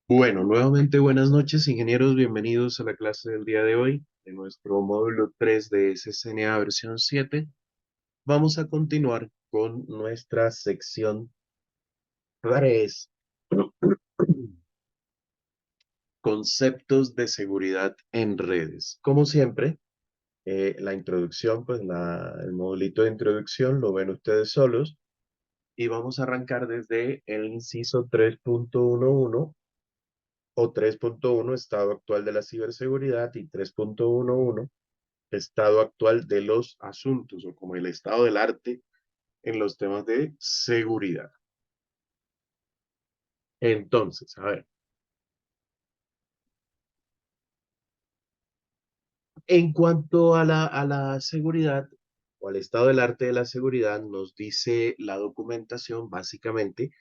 Bueno, nuevamente buenas noches, ingenieros. Bienvenidos a la clase del día de hoy de nuestro módulo 3 de SSNA versión 7. Vamos a continuar con nuestra sección 3, conceptos de seguridad en redes. Como siempre, la introducción, pues el modulito de introducción lo ven ustedes solos y vamos a arrancar desde el inciso 3.11 o 3.1, estado actual de la ciberseguridad, y 3.11, estado actual de los asuntos, o como el estado del arte en los temas de seguridad. Entonces, a ver, en cuanto a la seguridad o al estado del arte de la seguridad, nos dice la documentación básicamente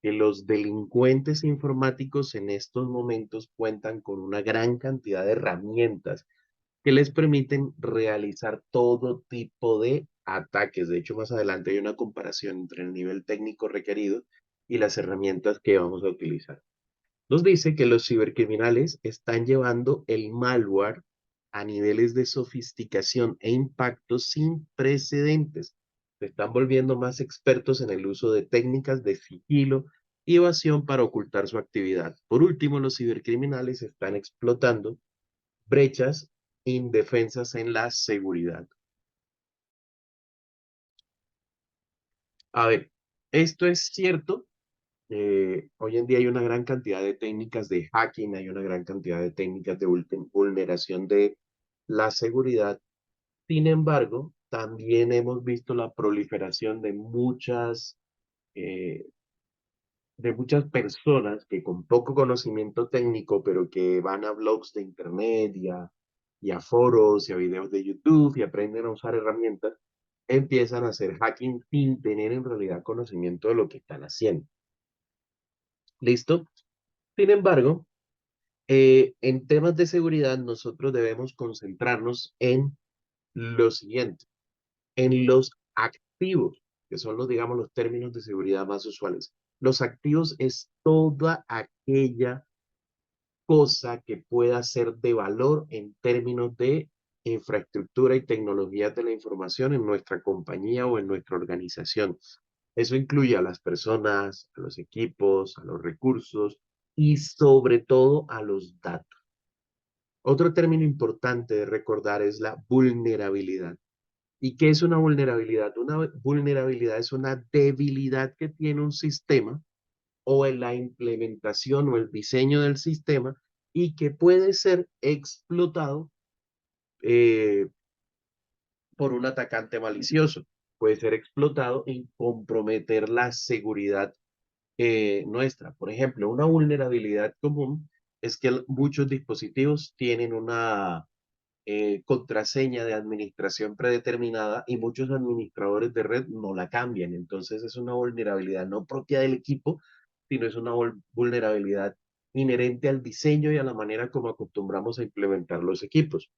que los delincuentes informáticos en estos momentos cuentan con una gran cantidad de herramientas que les permiten realizar todo tipo de ataques. De hecho, más adelante hay una comparación entre el nivel técnico requerido y las herramientas que vamos a utilizar. Nos dice que los cibercriminales están llevando el malware a niveles de sofisticación e impacto sin precedentes. Se están volviendo más expertos en el uso de técnicas de sigilo y evasión para ocultar su actividad. Por último, los cibercriminales están explotando brechas indefensas en la seguridad. A ver, esto es cierto. Hoy en día hay una gran cantidad de técnicas de hacking, hay una gran cantidad de técnicas de vulneración de la seguridad. Sin embargo, también hemos visto la proliferación eh, de muchas personas que con poco conocimiento técnico, pero que van a blogs de internet y a foros y a videos de YouTube y aprenden a usar herramientas, empiezan a hacer hacking sin tener en realidad conocimiento de lo que están haciendo. ¿Listo? Sin embargo, en temas de seguridad nosotros debemos concentrarnos en lo siguiente, en los activos, que son los, digamos, los términos de seguridad más usuales. Los activos es toda aquella cosa que pueda ser de valor en términos de infraestructura y tecnologías de la información en nuestra compañía o en nuestra organización. Eso incluye a las personas, a los equipos, a los recursos y sobre todo a los datos. Otro término importante de recordar es la vulnerabilidad. ¿Y qué es una vulnerabilidad? Una vulnerabilidad es una debilidad que tiene un sistema o en la implementación o el diseño del sistema y que puede ser explotado eh, por un atacante malicioso. Puede ser explotado y comprometer la seguridad nuestra. Por ejemplo, una vulnerabilidad común es que muchos dispositivos tienen una contraseña de administración predeterminada y muchos administradores de red no la cambian. Entonces es una vulnerabilidad no propia del equipo, sino es una vulnerabilidad inherente al diseño y a la manera como acostumbramos a implementar los equipos.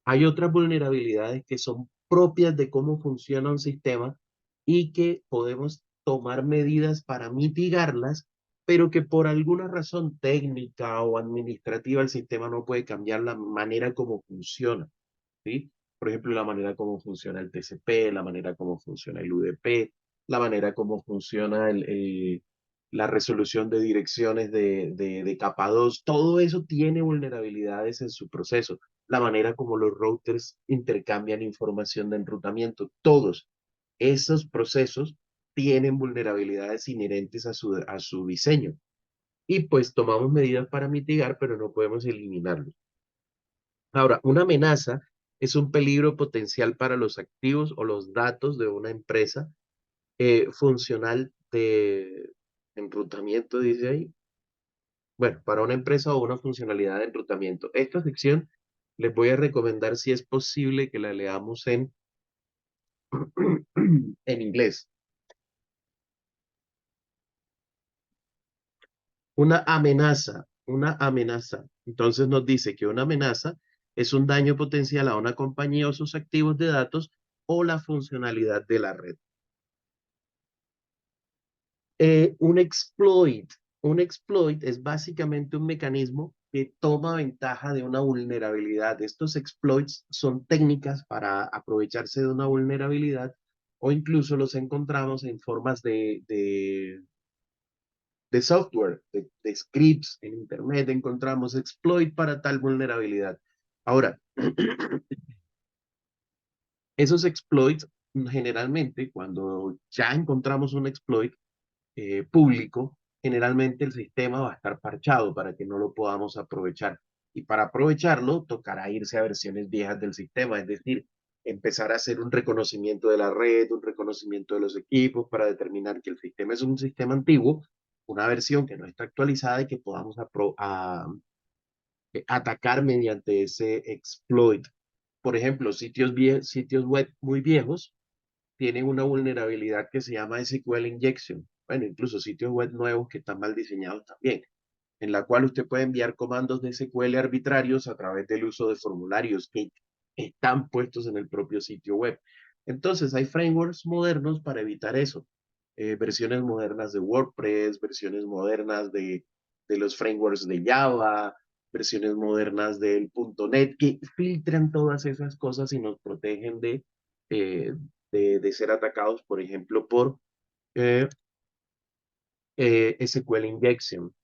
Hay otras vulnerabilidades que son propias de cómo funciona un sistema y que podemos tomar medidas para mitigarlas, pero que por alguna razón técnica o administrativa el sistema no puede cambiar la manera como funciona. ¿Sí? Por ejemplo, la manera como funciona el TCP, la manera como funciona el UDP, la manera como funciona la resolución de direcciones de capa 2, todo eso tiene vulnerabilidades en su proceso. La manera como los routers intercambian información de enrutamiento, todos esos procesos tienen vulnerabilidades inherentes a su diseño. Y pues tomamos medidas para mitigar, pero no podemos eliminarlos. Ahora, una amenaza es un peligro potencial para los activos o los datos de una empresa funcional de enrutamiento, dice ahí. Bueno, para una empresa o una funcionalidad de enrutamiento. Esta sección les voy a recomendar si es posible que la leamos en inglés. Una amenaza. Entonces nos dice que una amenaza es un daño potencial a una compañía o sus activos de datos o la funcionalidad de la red. Un exploit. Un exploit es básicamente un mecanismo que toma ventaja de una vulnerabilidad. Estos exploits son técnicas para aprovecharse de una vulnerabilidad o incluso los encontramos en formas de software, de scripts en Internet. Encontramos exploit para tal vulnerabilidad. Ahora, esos exploits generalmente cuando ya encontramos un exploit, público, generalmente el sistema va a estar parchado para que no lo podamos aprovechar. Y para aprovecharlo, tocará irse a versiones viejas del sistema, es decir, empezar a hacer un reconocimiento de la red, un reconocimiento de los equipos para determinar que el sistema es un sistema antiguo, una versión que no está actualizada y que podamos atacar mediante ese exploit. Por ejemplo, sitios web muy viejos tienen una vulnerabilidad que se llama SQL injection. Bueno, incluso sitios web nuevos que están mal diseñados también, en la cual usted puede enviar comandos de SQL arbitrarios a través del uso de formularios que están puestos en el propio sitio web. Entonces, hay frameworks modernos para evitar eso. Versiones modernas de WordPress, versiones modernas de los frameworks de Java, versiones modernas del .NET que filtran todas esas cosas y nos protegen eh, de ser atacados, por ejemplo, por eh, SQL injection.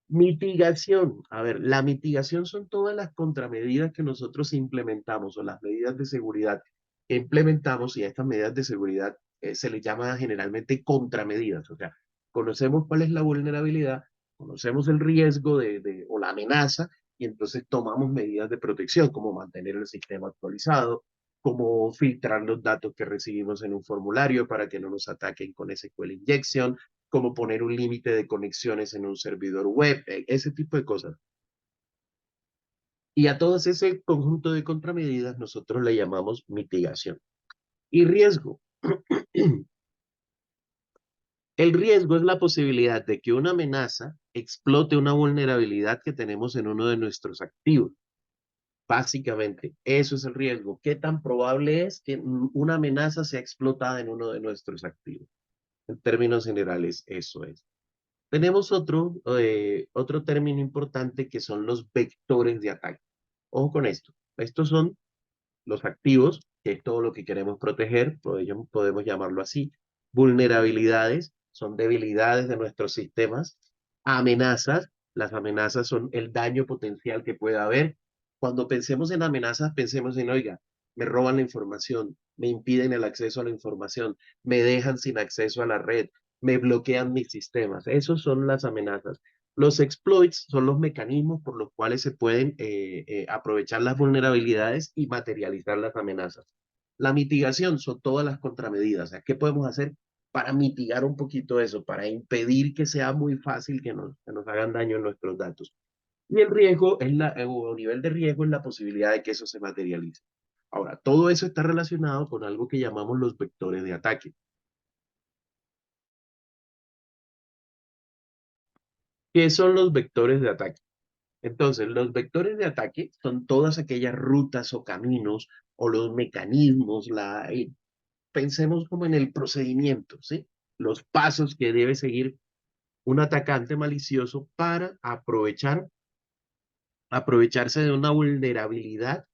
Mitigación. A ver, la mitigación son todas las contramedidas que nosotros implementamos o las medidas de seguridad que implementamos y a estas medidas de seguridad se les llama generalmente contramedidas. O sea, conocemos cuál es la vulnerabilidad, conocemos el riesgo o la amenaza y entonces tomamos medidas de protección como mantener el sistema actualizado, como filtrar los datos que recibimos en un formulario para que no nos ataquen con SQL injection, como poner un límite de conexiones en un servidor web, ese tipo de cosas. Y a todo ese conjunto de contramedidas nosotros le llamamos mitigación. Y riesgo. El riesgo es la posibilidad de que una amenaza explote una vulnerabilidad que tenemos en uno de nuestros activos. Básicamente, eso es el riesgo. ¿Qué tan probable es que una amenaza sea explotada en uno de nuestros activos? En términos generales, eso es. Tenemos otro término importante que son los vectores de ataque. Ojo con esto. Estos son los activos, que es todo lo que queremos proteger, podemos llamarlo así. Vulnerabilidades son debilidades de nuestros sistemas. Amenazas, las amenazas son el daño potencial que pueda haber. Cuando pensemos en amenazas, pensemos en, oiga, me roban la información, me impiden el acceso a la información, me dejan sin acceso a la red, me bloquean mis sistemas. Esas son las amenazas. Los exploits son los mecanismos por los cuales se pueden aprovechar las vulnerabilidades y materializar las amenazas. La mitigación son todas las contramedidas. O sea, ¿qué podemos hacer para mitigar un poquito eso, para impedir que sea muy fácil que nos hagan daño en nuestros datos? Y el riesgo es o nivel de riesgo es la posibilidad de que eso se materialice. Ahora, todo eso está relacionado con algo que llamamos los vectores de ataque. ¿Qué son los vectores de ataque? Entonces, los vectores de ataque son todas aquellas rutas o caminos o los mecanismos, pensemos como en el procedimiento, ¿sí? Los pasos que debe seguir un atacante malicioso para aprovecharse de una vulnerabilidad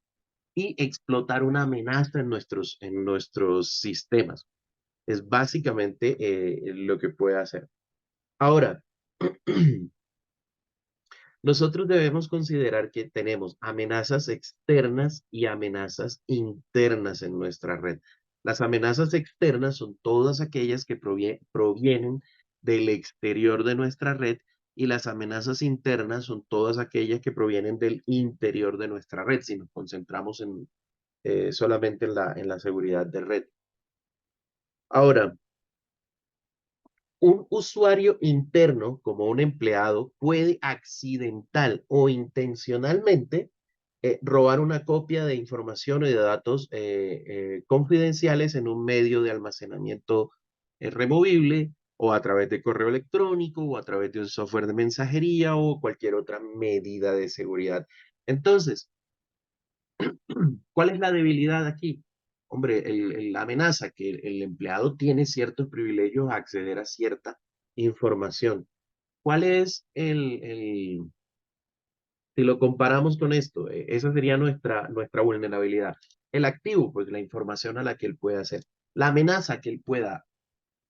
y explotar una amenaza en nuestros sistemas. Es básicamente lo que puede hacer. Ahora, nosotros debemos considerar que tenemos amenazas externas y amenazas internas en nuestra red. Las amenazas externas son todas aquellas que provienen del exterior de nuestra red y las amenazas internas son todas aquellas que provienen del interior de nuestra red, si nos concentramos solamente en la seguridad de red. Ahora, un usuario interno, como un empleado, puede accidental o intencionalmente robar una copia de información o de datos confidenciales en un medio de almacenamiento removible o a través de correo electrónico o a través de un software de mensajería o cualquier otra medida de seguridad. Entonces, ¿cuál es la debilidad aquí? Hombre, la amenaza que el empleado tiene ciertos privilegios a acceder a cierta información. ¿Cuál es si lo comparamos con esto, esa sería nuestra vulnerabilidad. El activo, pues la información a la que él puede hacer. La amenaza que él pueda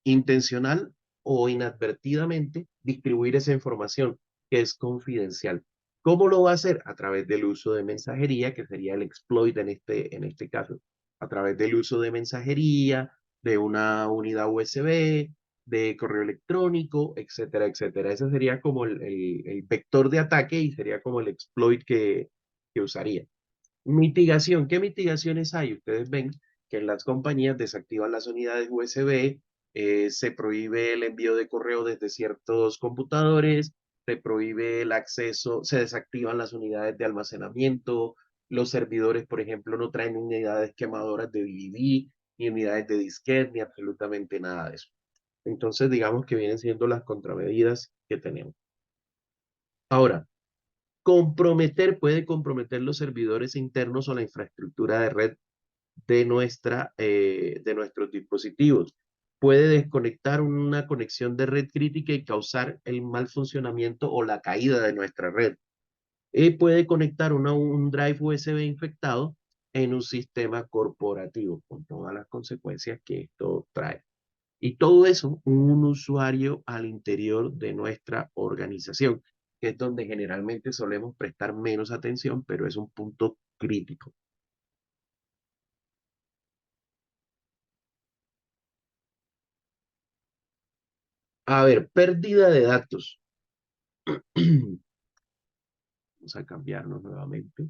intencional o inadvertidamente distribuir esa información que es confidencial. ¿Cómo lo va a hacer? A través del uso de mensajería, que sería el exploit en este caso. A través del uso de mensajería, de una unidad USB, de correo electrónico, etcétera, etcétera. Ese sería como el vector de ataque y sería como el exploit que usaría. Mitigación. ¿Qué mitigaciones hay? Ustedes ven que en las compañías desactivan las unidades USB, se prohíbe el envío de correo desde ciertos computadores, se prohíbe el acceso, se desactivan las unidades de almacenamiento, los servidores, por ejemplo, no traen unidades quemadoras de DVD, ni unidades de disquete, ni absolutamente nada de eso. Entonces, digamos que vienen siendo las contramedidas que tenemos. Ahora, puede comprometer los servidores internos o la infraestructura de red de nuestros dispositivos. Puede desconectar una conexión de red crítica y causar el mal funcionamiento o la caída de nuestra red. Y puede conectar un drive USB infectado en un sistema corporativo, con todas las consecuencias que esto trae. Y todo eso, un usuario al interior de nuestra organización, que es donde generalmente solemos prestar menos atención, pero es un punto crítico. A ver, pérdida de datos. Vamos a cambiarnos nuevamente.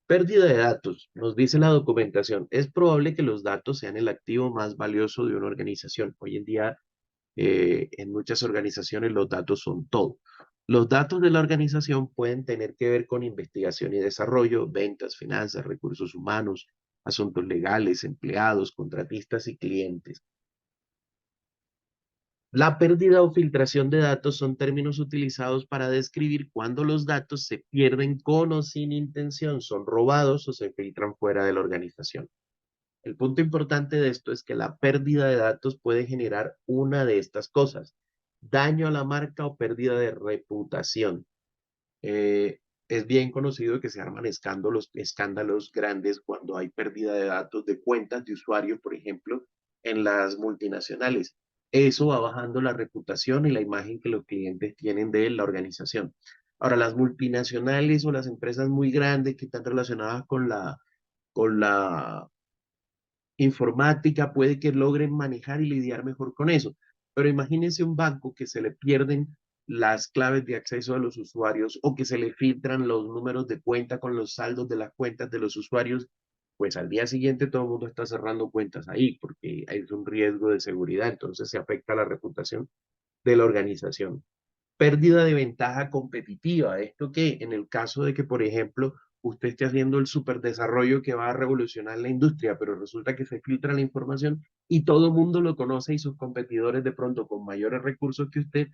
Pérdida de datos. Nos dice la documentación. Es probable que los datos sean el activo más valioso de una organización. Hoy en día, en muchas organizaciones, los datos son todo. Los datos de la organización pueden tener que ver con investigación y desarrollo, ventas, finanzas, recursos humanos, asuntos legales, empleados, contratistas y clientes. La pérdida o filtración de datos son términos utilizados para describir cuando los datos se pierden con o sin intención, son robados o se filtran fuera de la organización. El punto importante de esto es que la pérdida de datos puede generar una de estas cosas: daño a la marca o pérdida de reputación. Es bien conocido que se arman escándalos grandes cuando hay pérdida de datos de cuentas de usuarios, por ejemplo, en las multinacionales. Eso va bajando la reputación y la imagen que los clientes tienen de la organización. Ahora, las multinacionales o las empresas muy grandes que están relacionadas con la informática puede que logren manejar y lidiar mejor con eso. Pero imagínense un banco que se le pierden las claves de acceso a los usuarios o que se le filtran los números de cuenta con los saldos de las cuentas de los usuarios, pues al día siguiente todo el mundo está cerrando cuentas ahí porque es un riesgo de seguridad, entonces se afecta la reputación de la organización. Pérdida de ventaja competitiva. Esto que en el caso de que, por ejemplo, usted esté haciendo el superdesarrollo que va a revolucionar la industria, pero resulta que se filtra la información y todo el mundo lo conoce y sus competidores de pronto con mayores recursos que usted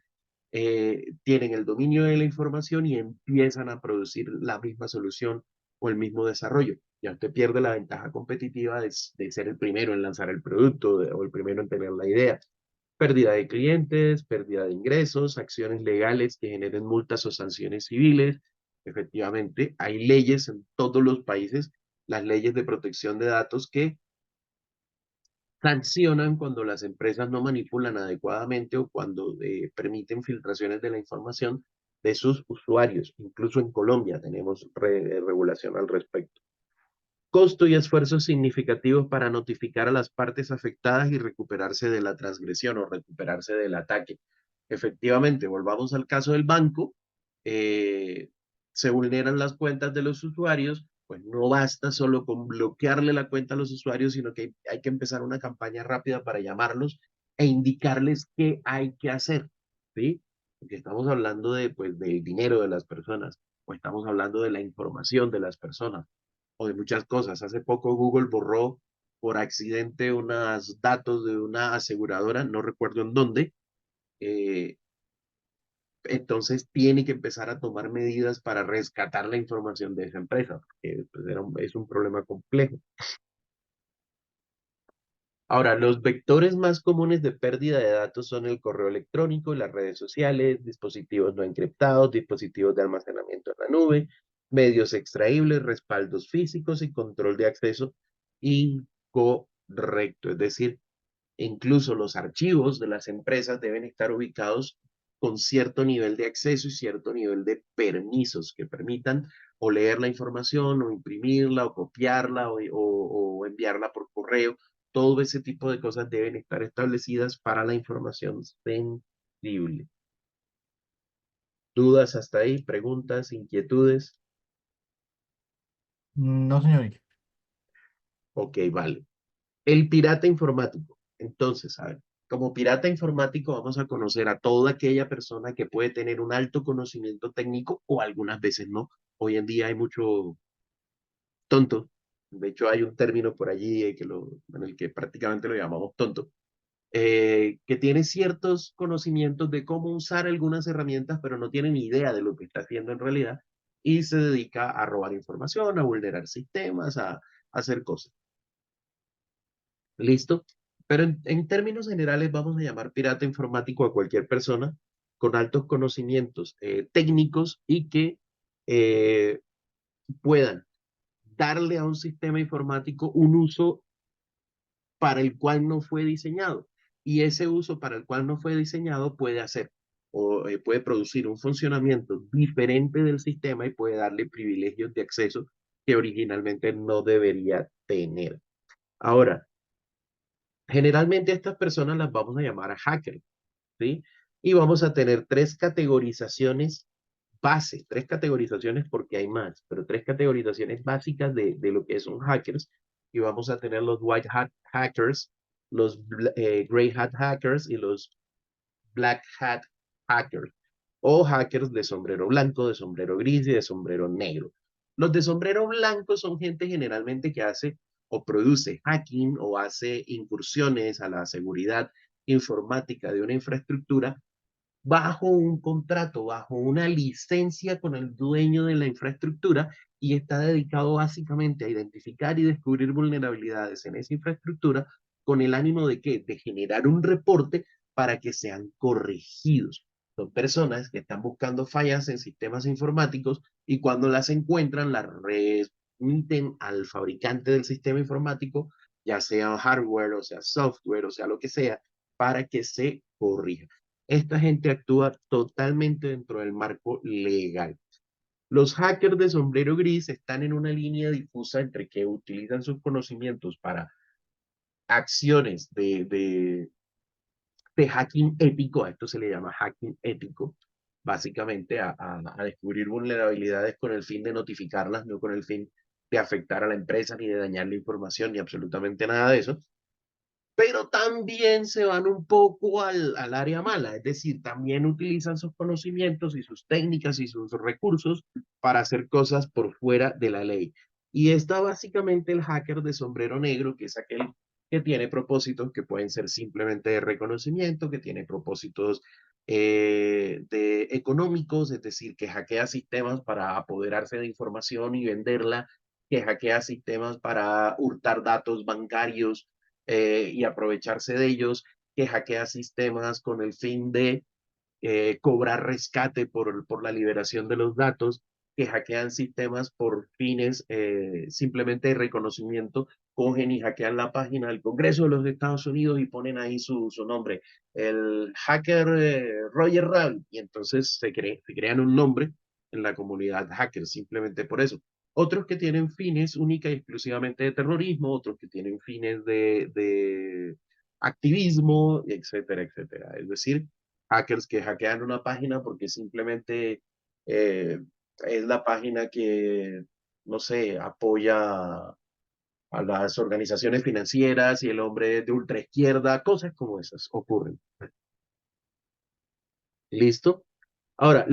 tienen el dominio de la información y empiezan a producir la misma solución o el mismo desarrollo. Ya usted pierde la ventaja competitiva de ser el primero en lanzar el producto o el primero en tener la idea. Pérdida de clientes, pérdida de ingresos, acciones legales que generen multas o sanciones civiles. Efectivamente, hay leyes en todos los países, las leyes de protección de datos que sancionan cuando las empresas no manipulan adecuadamente o cuando permiten filtraciones de la información de sus usuarios. Incluso en Colombia tenemos regulación al respecto. Costo y esfuerzos significativos para notificar a las partes afectadas y recuperarse de la transgresión o recuperarse del ataque. Efectivamente, volvamos al caso del banco, eh, se vulneran las cuentas de los usuarios, pues no basta solo con bloquearle la cuenta a los usuarios, sino que hay que empezar una campaña rápida para llamarlos e indicarles qué hay que hacer, ¿sí? Porque estamos hablando de, pues, del dinero de las personas, o estamos hablando de la información de las personas o de muchas cosas. Hace poco Google borró por accidente unos datos de una aseguradora, no recuerdo en dónde, eh, entonces tiene que empezar a tomar medidas para rescatar la información de esa empresa, que pues, es un problema complejo. Ahora, los vectores más comunes de pérdida de datos son el correo electrónico, las redes sociales, dispositivos no encriptados, dispositivos de almacenamiento en la nube, medios extraíbles, respaldos físicos y control de acceso incorrecto. Es decir, incluso los archivos de las empresas deben estar ubicados con cierto nivel de acceso y cierto nivel de permisos que permitan o leer la información o imprimirla o copiarla o enviarla por correo. Todo ese tipo de cosas deben estar establecidas para la información sensible. ¿Dudas hasta ahí? ¿Preguntas? ¿Inquietudes? No, señorita. Ok, vale. El pirata informático. Entonces, a ver, como pirata informático vamos a conocer a toda aquella persona que puede tener un alto conocimiento técnico o algunas veces no. Hoy en día hay mucho tonto. De hecho, hay un término por allí en el que prácticamente lo llamamos tonto, que tiene ciertos conocimientos de cómo usar algunas herramientas, pero no tiene ni idea de lo que está haciendo en realidad y se dedica a robar información, a vulnerar sistemas, a hacer cosas. ¿Listo? Pero en términos generales vamos a llamar pirata informático a cualquier persona con altos conocimientos técnicos y que eh, puedan darle a un sistema informático un uso para el cual no fue diseñado. Y ese uso para el cual no fue diseñado puede hacer o puede producir un funcionamiento diferente del sistema y puede darle privilegios de acceso que originalmente no debería tener. Ahora, generalmente estas personas las vamos a llamar a hackers, ¿sí? Y vamos a tener tres categorizaciones base, tres categorizaciones porque hay más, pero tres categorizaciones básicas de lo que son hackers. Y vamos a tener los white hat hackers, los gray hat hackers y los black hat hackers, o hackers de sombrero blanco, de sombrero gris y de sombrero negro. Los de sombrero blanco son gente generalmente que hace o produce hacking o hace incursiones a la seguridad informática de una infraestructura bajo un contrato, bajo una licencia con el dueño de la infraestructura y está dedicado básicamente a identificar y descubrir vulnerabilidades en esa infraestructura con el ánimo de qué? De generar un reporte para que sean corregidos. Son personas que están buscando fallas en sistemas informáticos y cuando las encuentran las remiten al fabricante del sistema informático, ya sea hardware o sea software o sea lo que sea, para que se corrija. Esta gente actúa totalmente dentro del marco legal. Los hackers de sombrero gris están en una línea difusa entre que utilizan sus conocimientos para acciones de hacking ético, a esto se le llama hacking ético, básicamente a descubrir vulnerabilidades con el fin de notificarlas, no con el fin de afectar a la empresa, ni de dañar la información, ni absolutamente nada de eso, pero también se van un poco al área mala, es decir, también utilizan sus conocimientos y sus técnicas y sus recursos para hacer cosas por fuera de la ley. Y está básicamente el hacker de sombrero negro, que es aquel que tiene propósitos que pueden ser simplemente de reconocimiento, que tiene propósitos de económicos, es decir, que hackea sistemas para apoderarse de información y venderla, que hackea sistemas para hurtar datos bancarios y aprovecharse de ellos, que hackea sistemas con el fin de cobrar rescate por la liberación de los datos, que hackean sistemas por fines simplemente de reconocimiento, cogen y hackean la página del Congreso de los Estados Unidos y ponen ahí su nombre, el hacker Roger Rabbit, y entonces se crean un nombre en la comunidad hacker simplemente por eso. Otros que tienen fines única y exclusivamente de terrorismo, otros que tienen fines de activismo, etcétera, etcétera. Es decir, hackers que hackean una página porque simplemente eh, es la página que, no sé, apoya a las organizaciones financieras y el hombre de ultraizquierda, cosas como esas ocurren. ¿Listo? Ahora,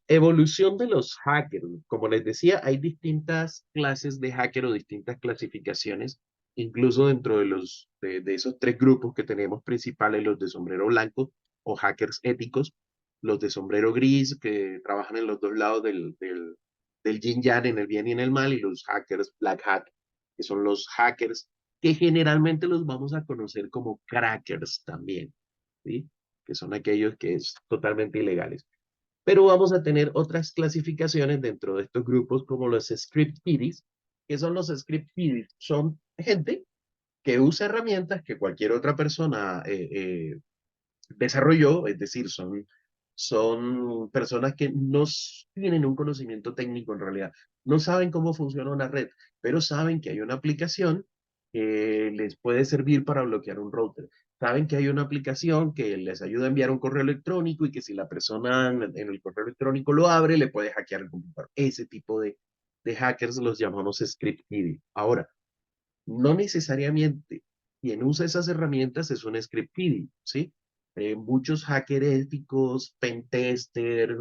evolución de los hackers. Como les decía, hay distintas clases de hacker o distintas clasificaciones, incluso dentro de esos tres grupos que tenemos principales, los de sombrero blanco o hackers éticos, los de sombrero gris que trabajan en los dos lados del yin yang, en el bien y en el mal, y los hackers black hat, que son los hackers que generalmente los vamos a conocer como crackers también, ¿sí? Que son aquellos que es totalmente ilegales. Pero vamos a tener otras clasificaciones dentro de estos grupos como los script kiddies. ¿Qué son los script kiddies? Son gente que usa herramientas que cualquier otra persona desarrolló, es decir, son personas que no tienen un conocimiento técnico en realidad, no saben cómo funciona una red, pero saben que hay una aplicación que les puede servir para bloquear un router. Saben que hay una aplicación que les ayuda a enviar un correo electrónico y que si la persona en el correo electrónico lo abre, le puede hackear el computador. Ese tipo de hackers los llamamos script kiddie. Ahora, no necesariamente quien usa esas herramientas es un script kiddie, ¿sí? Muchos hackers éticos, pentester,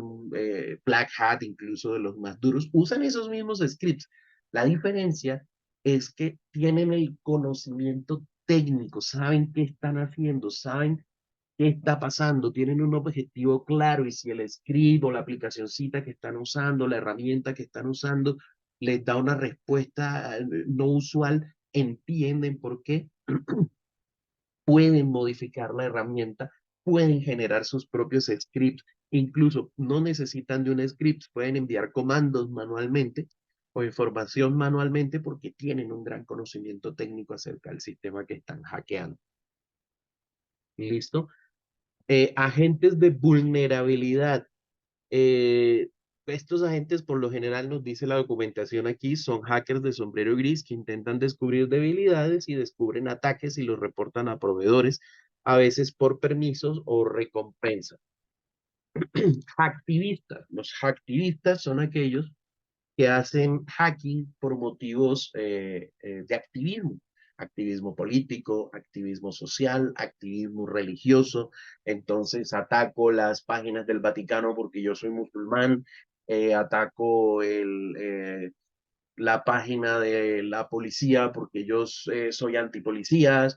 black hat, incluso de los más duros, usan esos mismos scripts. La diferencia es que tienen el conocimiento técnico, saben qué están haciendo, saben qué está pasando, tienen un objetivo claro y si el script o la aplicacioncita que están usando, la herramienta que están usando, les da una respuesta no usual, entienden por qué, pueden modificar la herramienta, pueden generar sus propios scripts, incluso no necesitan de un script, pueden enviar comandos manualmente o información manualmente porque tienen un gran conocimiento técnico acerca del sistema que están hackeando. ¿Listo? Agentes de vulnerabilidad. Eh, Estos agentes, por lo general, nos dice la documentación aquí, son hackers de sombrero gris que intentan descubrir debilidades y descubren ataques y los reportan a proveedores, a veces por permisos o recompensa. Hacktivistas. Los hacktivistas son aquellos que hacen hacking por motivos de activismo, activismo político, activismo social, activismo religioso. Entonces ataco las páginas del Vaticano porque yo soy musulmán, ataco la página de la policía porque yo soy antipolicías,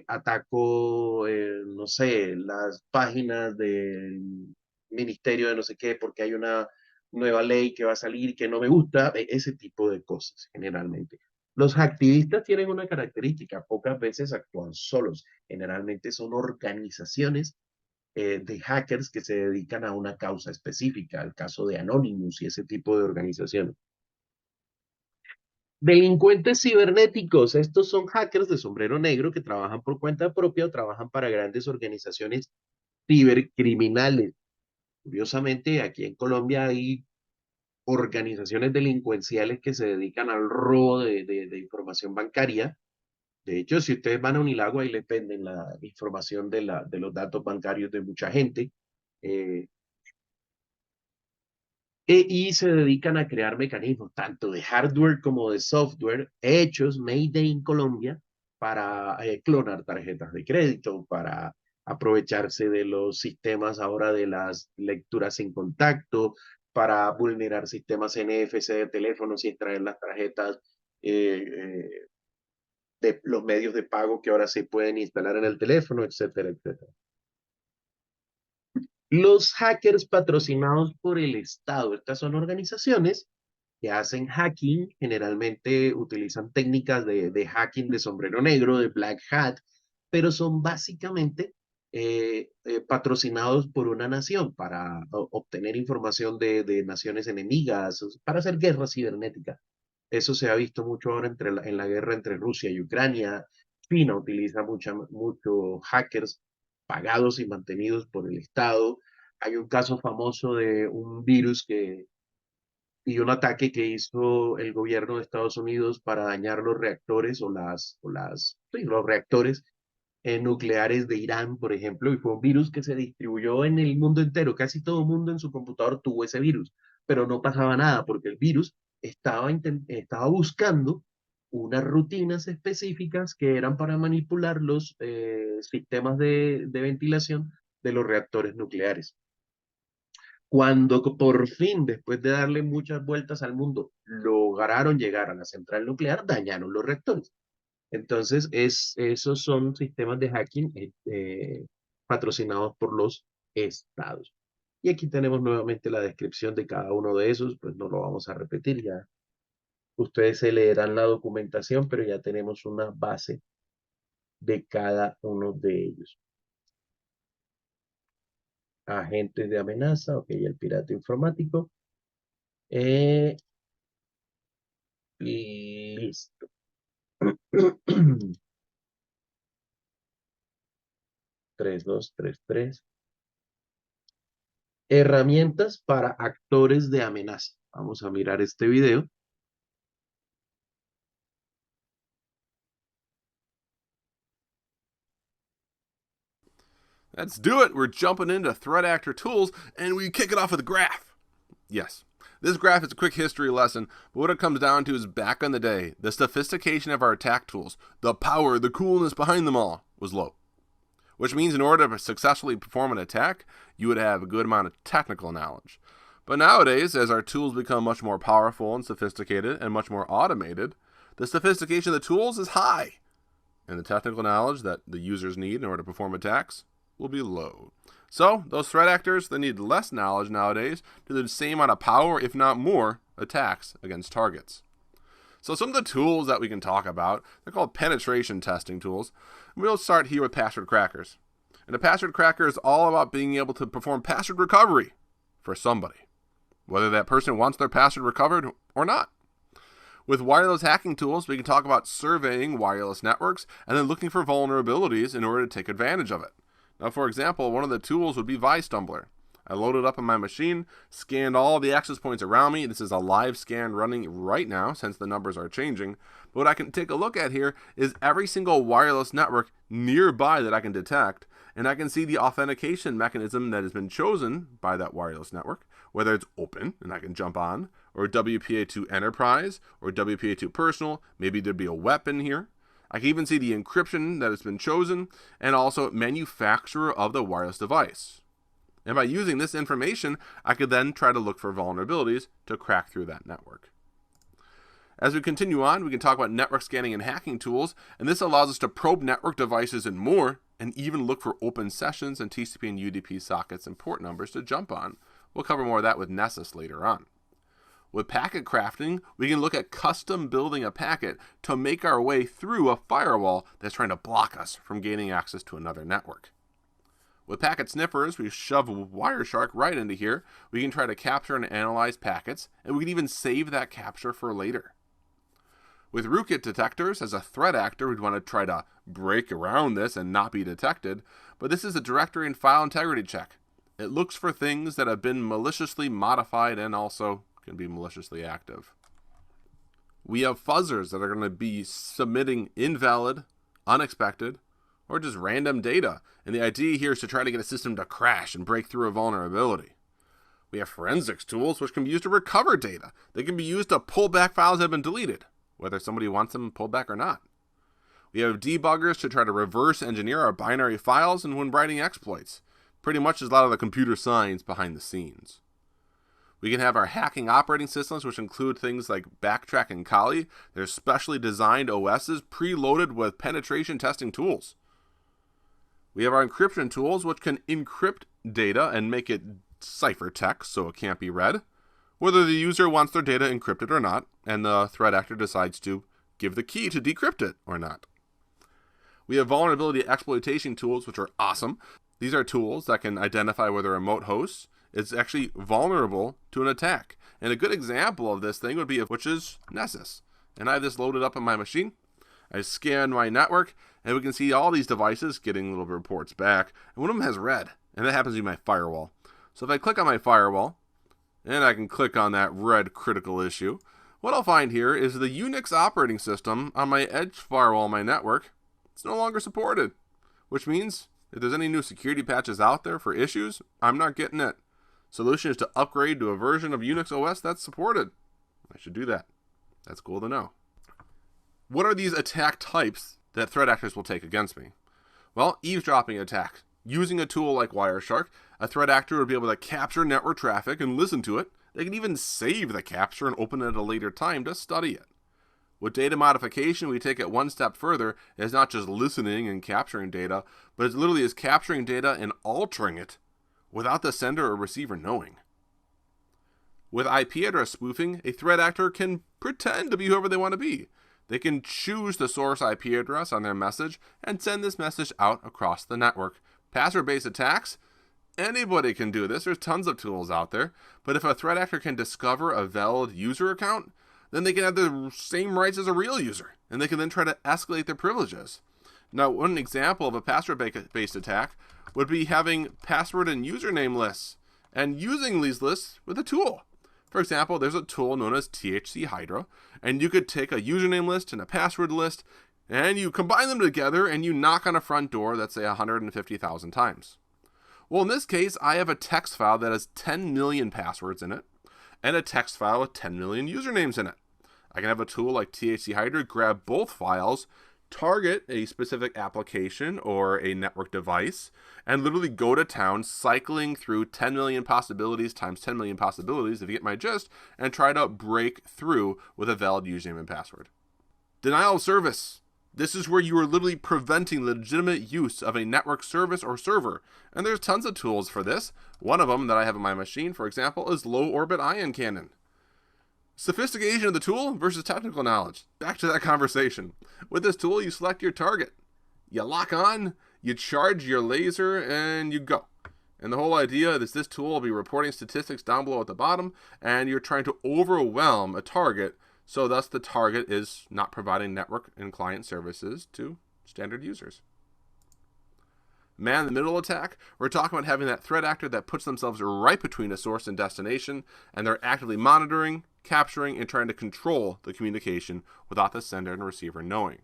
ataco, no sé, las páginas del ministerio de no sé qué porque hay una nueva ley que va a salir que no me gusta, ese tipo de cosas generalmente. Los activistas tienen una característica, pocas veces actúan solos, generalmente son organizaciones de hackers que se dedican a una causa específica, el caso de Anonymous y ese tipo de organizaciones. Delincuentes cibernéticos, estos son hackers de sombrero negro que trabajan por cuenta propia o trabajan para grandes organizaciones cibercriminales. Curiosamente, aquí en Colombia hay organizaciones delincuenciales que se dedican al robo de información bancaria. De hecho, si ustedes van a Unilago, ahí les venden la información de los datos bancarios de mucha gente. Eh, y se dedican a crear mecanismos, tanto de hardware como de software, hechos, made in Colombia, para clonar tarjetas de crédito, para aprovecharse de los sistemas ahora de las lecturas sin contacto, para vulnerar sistemas NFC de teléfonos y extraer las tarjetas eh, eh, de los medios de pago que ahora se pueden instalar en el teléfono, etcétera, etcétera. Los hackers patrocinados por el Estado, estas son organizaciones que hacen hacking, generalmente utilizan técnicas de hacking de sombrero negro, de black hat, pero son básicamente patrocinados por una nación para obtener información de naciones enemigas, para hacer guerra cibernética. Eso se ha visto mucho ahora en la guerra entre Rusia y Ucrania. China utiliza muchos hackers pagados y mantenidos por el Estado. Hay un caso famoso de un virus y un ataque que hizo el gobierno de Estados Unidos para dañar los reactores sí, los reactores nucleares de Irán, por ejemplo, y fue un virus que se distribuyó en el mundo entero. Casi todo el mundo en su computador tuvo ese virus, pero no pasaba nada porque el virus estaba buscando unas rutinas específicas que eran para manipular los sistemas de ventilación de los reactores nucleares. Cuando por fin, después de darle muchas vueltas al mundo, lograron llegar a la central nuclear, dañaron los reactores. Entonces, esos son sistemas de hacking patrocinados por los estados. Y aquí tenemos nuevamente la descripción de cada uno de esos, pues no lo vamos a repetir ya. Ustedes se leerán la documentación, pero ya tenemos una base de cada uno de ellos. Agentes de amenaza, ok, el pirata informático. Eh, Listo. 3233. Herramientas para actores de amenaza. Vamos a mirar este video. Let's do it. We're jumping into Threat Actor Tools, and we kick it off with a graph. Yes, this graph is a quick history lesson, but what it comes down to is back in the day, the sophistication of our attack tools, the power, the coolness behind them all, was low. Which means in order to successfully perform an attack, you would have a good amount of technical knowledge. But nowadays, as our tools become much more powerful and sophisticated and much more automated, the sophistication of the tools is high, and the technical knowledge that the users need in order to perform attacks will be low. So, those threat actors, they need less knowledge nowadays to do the same amount of power, if not more, attacks against targets. So some of the tools that we can talk about, they're called penetration testing tools. We'll start here with password crackers. And a password cracker is all about being able to perform password recovery for somebody, whether that person wants their password recovered or not. With wireless hacking tools, we can talk about surveying wireless networks and then looking for vulnerabilities in order to take advantage of it. Now, for example, one of the tools would be ViStumbler. I loaded up on my machine, scanned all the access points around me. This is a live scan running right now since the numbers are changing. But what I can take a look at here is every single wireless network nearby that I can detect, and I can see the authentication mechanism that has been chosen by that wireless network, whether it's open and I can jump on, or WPA2 Enterprise, or WPA2 Personal. Maybe there'd be a weapon here. I can even see the encryption that has been chosen, and also manufacturer of the wireless device. And by using this information, I could then try to look for vulnerabilities to crack through that network. As we continue on, we can talk about network scanning and hacking tools, and this allows us to probe network devices and more, and even look for open sessions and TCP and UDP sockets and port numbers to jump on. We'll cover more of that with Nessus later on. With packet crafting, we can look at custom building a packet to make our way through a firewall that's trying to block us from gaining access to another network. With packet sniffers, we shove Wireshark right into here. We can try to capture and analyze packets, and we can even save that capture for later. With rootkit detectors, as a threat actor, we'd want to try to break around this and not be detected, but this is a directory and file integrity check. It looks for things that have been maliciously modified and also can be maliciously active. We have fuzzers that are going to be submitting invalid, unexpected, or just random data, and the idea here is to try to get a system to crash and break through a vulnerability. We have forensics tools which can be used to recover data. They can be used to pull back files that have been deleted, whether somebody wants them pulled back or not. We have debuggers to try to reverse engineer our binary files and when writing exploits. Pretty much is a lot of the computer science behind the scenes. We can have our hacking operating systems, which include things like Backtrack and Kali. They're specially designed OSs preloaded with penetration testing tools. We have our encryption tools, which can encrypt data and make it ciphertext so it can't be read, whether the user wants their data encrypted or not, and the threat actor decides to give the key to decrypt it or not. We have vulnerability exploitation tools, which are awesome. These are tools that can identify whether a remote host is actually vulnerable to an attack. And a good example of this thing would be, which is Nessus. And I have this loaded up on my machine. I scan my network, and we can see all these devices getting little reports back. And one of them has red, and that happens to be my firewall. So if I click on my firewall, and I can click on that red critical issue, what I'll find here is the Unix operating system on my edge firewall, my network, it's no longer supported. Which means if there's any new security patches out there for issues, I'm not getting it. Solution is to upgrade to a version of Unix OS that's supported. I should do that. That's cool to know. What are these attack types that threat actors will take against me? Well, eavesdropping attacks. Using a tool like Wireshark, a threat actor would be able to capture network traffic and listen to it. They can even save the capture and open it at a later time to study it. With data modification, we take it one step further. It's not just listening and capturing data, but it literally is capturing data and altering it without the sender or receiver knowing. With IP address spoofing, a threat actor can pretend to be whoever they want to be. They can choose the source IP address on their message and send this message out across the network. Password-based attacks, anybody can do this. There's tons of tools out there. But if a threat actor can discover a valid user account, then they can have the same rights as a real user, and they can then try to escalate their privileges. Now, one example of a password-based attack would be having password and username lists and using these lists with a tool. For example, there's a tool known as THC Hydra, and you could take a username list and a password list, and you combine them together, and you knock on a front door that's, say, 150,000 times. Well, in this case, I have a text file that has 10 million passwords in it, and a text file with 10 million usernames in it. I can have a tool like THC Hydra grab both files, target a specific application or a network device, and literally go to town cycling through 10 million possibilities times 10 million possibilities, if you get my gist, and try to break through with a valid username and password. Denial of service. This is where you are literally preventing legitimate use of a network service or server. And there's tons of tools for this. One of them that I have on my machine, for example, is low orbit ion cannon. Sophistication of the tool versus technical knowledge. Back to that conversation. With this tool, you select your target. You lock on, you charge your laser, and you go. And the whole idea is this tool will be reporting statistics down below at the bottom, and you're trying to overwhelm a target, so thus the target is not providing network and client services to standard users. Man-in-the-middle attack, we're talking about having that threat actor that puts themselves right between a source and destination, and they're actively monitoring, capturing, and trying to control the communication without the sender and receiver knowing.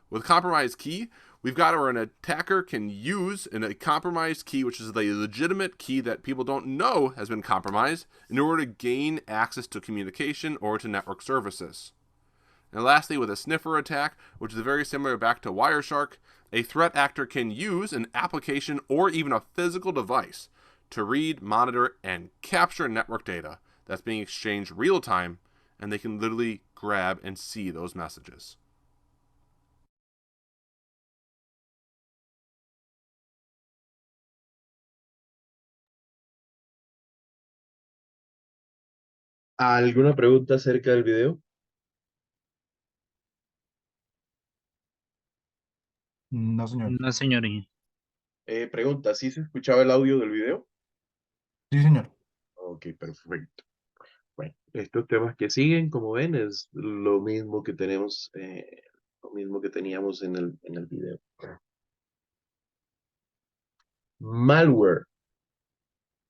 With compromised key, we've got where an attacker can use a compromised key, which is the legitimate key that people don't know has been compromised, in order to gain access to communication or to network services. And lastly, with a sniffer attack, which is very similar back to Wireshark, a threat actor can use an application or even a physical device to read, monitor, and capture network data that's being exchanged real time, and they can literally grab and see those messages. ¿Alguna pregunta acerca del video? No, señor. No, señoría. Pregunta, ¿sí se escuchaba el audio del video? Sí, señor. Ok, perfecto. Bueno, estos temas que siguen, como ven, es lo mismo que tenemos, lo mismo que teníamos en el video. Malware.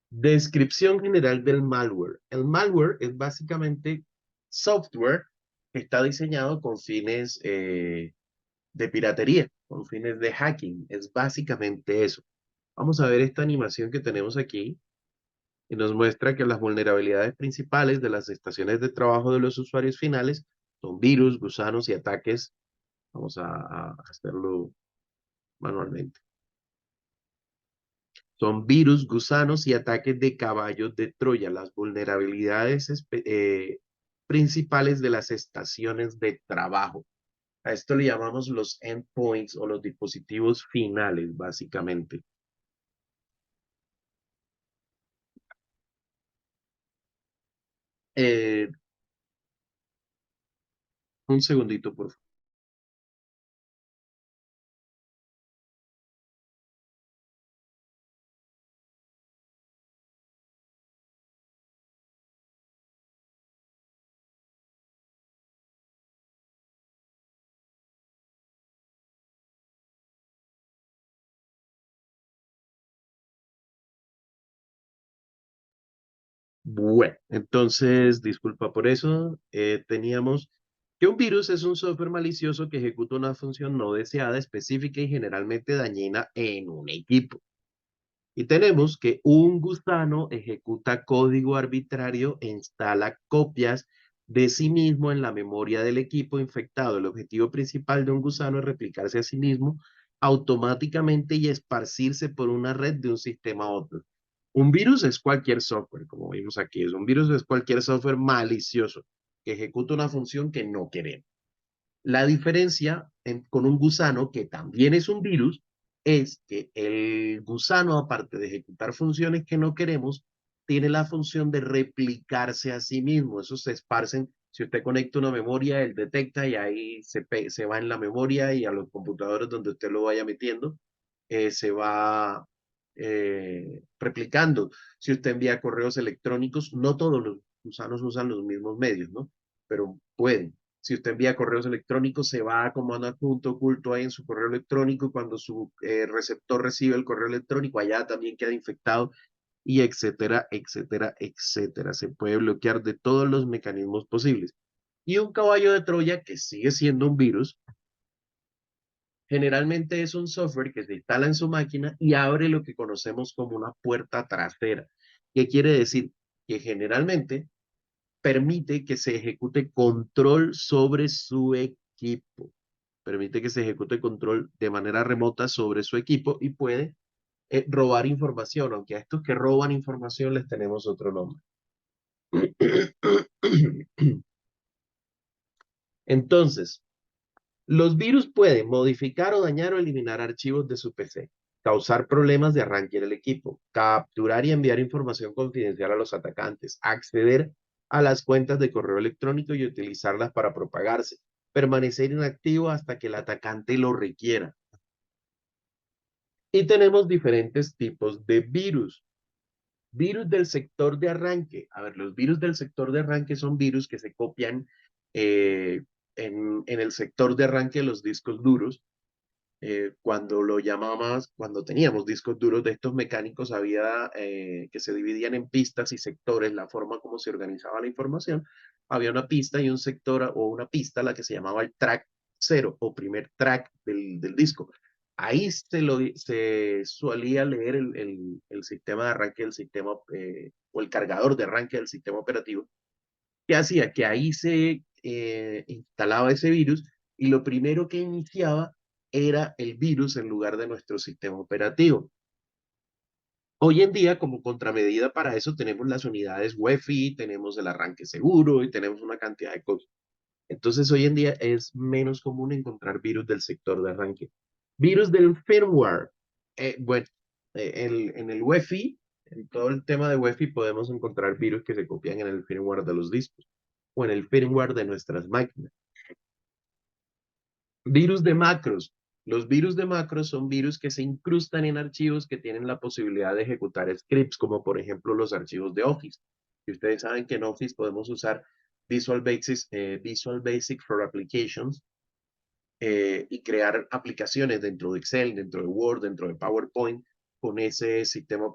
Descripción general del malware. El malware es básicamente software que está diseñado con fines de piratería, con fines de hacking. Es básicamente eso. Vamos a ver esta animación que tenemos aquí y nos muestra que las vulnerabilidades principales de las estaciones de trabajo de los usuarios finales son virus, gusanos y ataques. Vamos a hacerlo manualmente. Son virus, gusanos y ataques de caballos de Troya, las vulnerabilidades principales de las estaciones de trabajo. A esto le llamamos los endpoints o los dispositivos finales, básicamente. Un segundito, por favor. Bueno, entonces, disculpa por eso. Teníamos que un virus es un software malicioso que ejecuta una función no deseada, específica y generalmente dañina en un equipo. Y tenemos que un gusano ejecuta código arbitrario e instala copias de sí mismo en la memoria del equipo infectado. El objetivo principal de un gusano es replicarse a sí mismo automáticamente y esparcirse por una red de un sistema a otro. Un virus es cualquier software, como vimos aquí. Un virus es cualquier software malicioso que ejecuta una función que no queremos. La diferencia con un gusano, que también es un virus, es que el gusano, aparte de ejecutar funciones que no queremos, tiene la función de replicarse a sí mismo. Esos se esparcen. Si usted conecta una memoria, él detecta y ahí se va en la memoria y a los computadores donde usted lo vaya metiendo, se va replicando. Si usted envía correos electrónicos, no todos los gusanos usan los mismos medios, ¿no? Pero pueden. Si usted envía correos electrónicos, se va como un adjunto oculto ahí en su correo electrónico y cuando su receptor recibe el correo electrónico, allá también queda infectado y etcétera, etcétera, etcétera. Se puede bloquear de todos los mecanismos posibles. Y un caballo de Troya, que sigue siendo un virus, generalmente es un software que se instala en su máquina y abre lo que conocemos como una puerta trasera. ¿Qué quiere decir? Que generalmente permite que se ejecute control sobre su equipo. Permite que se ejecute control de manera remota sobre su equipo y puede robar información, aunque a estos que roban información les tenemos otro nombre. Entonces, los virus pueden modificar o dañar o eliminar archivos de su PC, causar problemas de arranque en el equipo, capturar y enviar información confidencial a los atacantes, acceder a las cuentas de correo electrónico y utilizarlas para propagarse, permanecer inactivo hasta que el atacante lo requiera. Y tenemos diferentes tipos de virus. Virus del sector de arranque. A ver, los virus del sector de arranque son virus que se copian eh, en el sector de arranque de los discos duros. Cuando lo llamábamos, cuando teníamos discos duros de estos mecánicos, había que se dividían en pistas y sectores, la forma como se organizaba la información. Había una pista y un sector o una pista, la que se llamaba el track cero o primer track del disco. Ahí se solía leer el sistema de arranque del sistema o el cargador de arranque del sistema operativo. ¿Qué hacía? Que ahí se instalaba ese virus y lo primero que iniciaba era el virus en lugar de nuestro sistema operativo. Hoy en día, como contramedida para eso, tenemos las unidades UEFI, tenemos el arranque seguro y tenemos una cantidad de cosas. Entonces, hoy en día es menos común encontrar virus del sector de arranque. Virus del firmware. Bueno, en el UEFI, en todo el tema de UEFI, podemos encontrar virus que se copian en el firmware de los discos o en el firmware de nuestras máquinas. Virus de macros. Los virus de macros son virus que se incrustan en archivos que tienen la posibilidad de ejecutar scripts, como por ejemplo los archivos de Office. Y ustedes saben que en Office podemos usar Visual Basic for Applications y crear aplicaciones dentro de Excel, dentro de Word, dentro de PowerPoint, con ese sistema,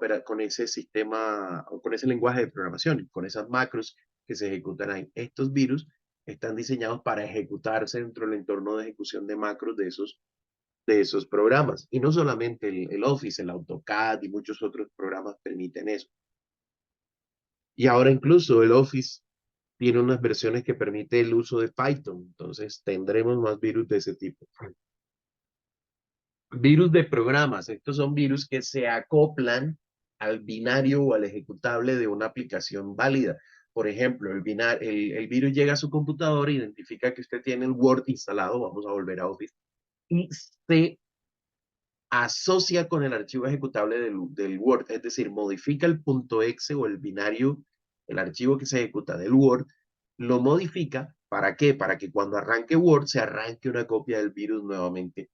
o con ese lenguaje de programación, con esas macros que se ejecutan ahí. Estos virus están diseñados para ejecutarse dentro del entorno de ejecución de macros de esos programas. Y no solamente el Office, el AutoCAD y muchos otros programas permiten eso. Y ahora incluso el Office tiene unas versiones que permite el uso de Python. Entonces tendremos más virus de ese tipo. Virus de programas. Estos son virus que se acoplan al binario o al ejecutable de una aplicación válida. Por ejemplo, el virus llega a su computadora, identifica que usted tiene el Word instalado, vamos a volver a Office, y se asocia con el archivo ejecutable del Word, es decir, modifica el .exe o el binario, el archivo que se ejecuta del Word, lo modifica, ¿para qué? Para que cuando arranque Word se arranque una copia del virus nuevamente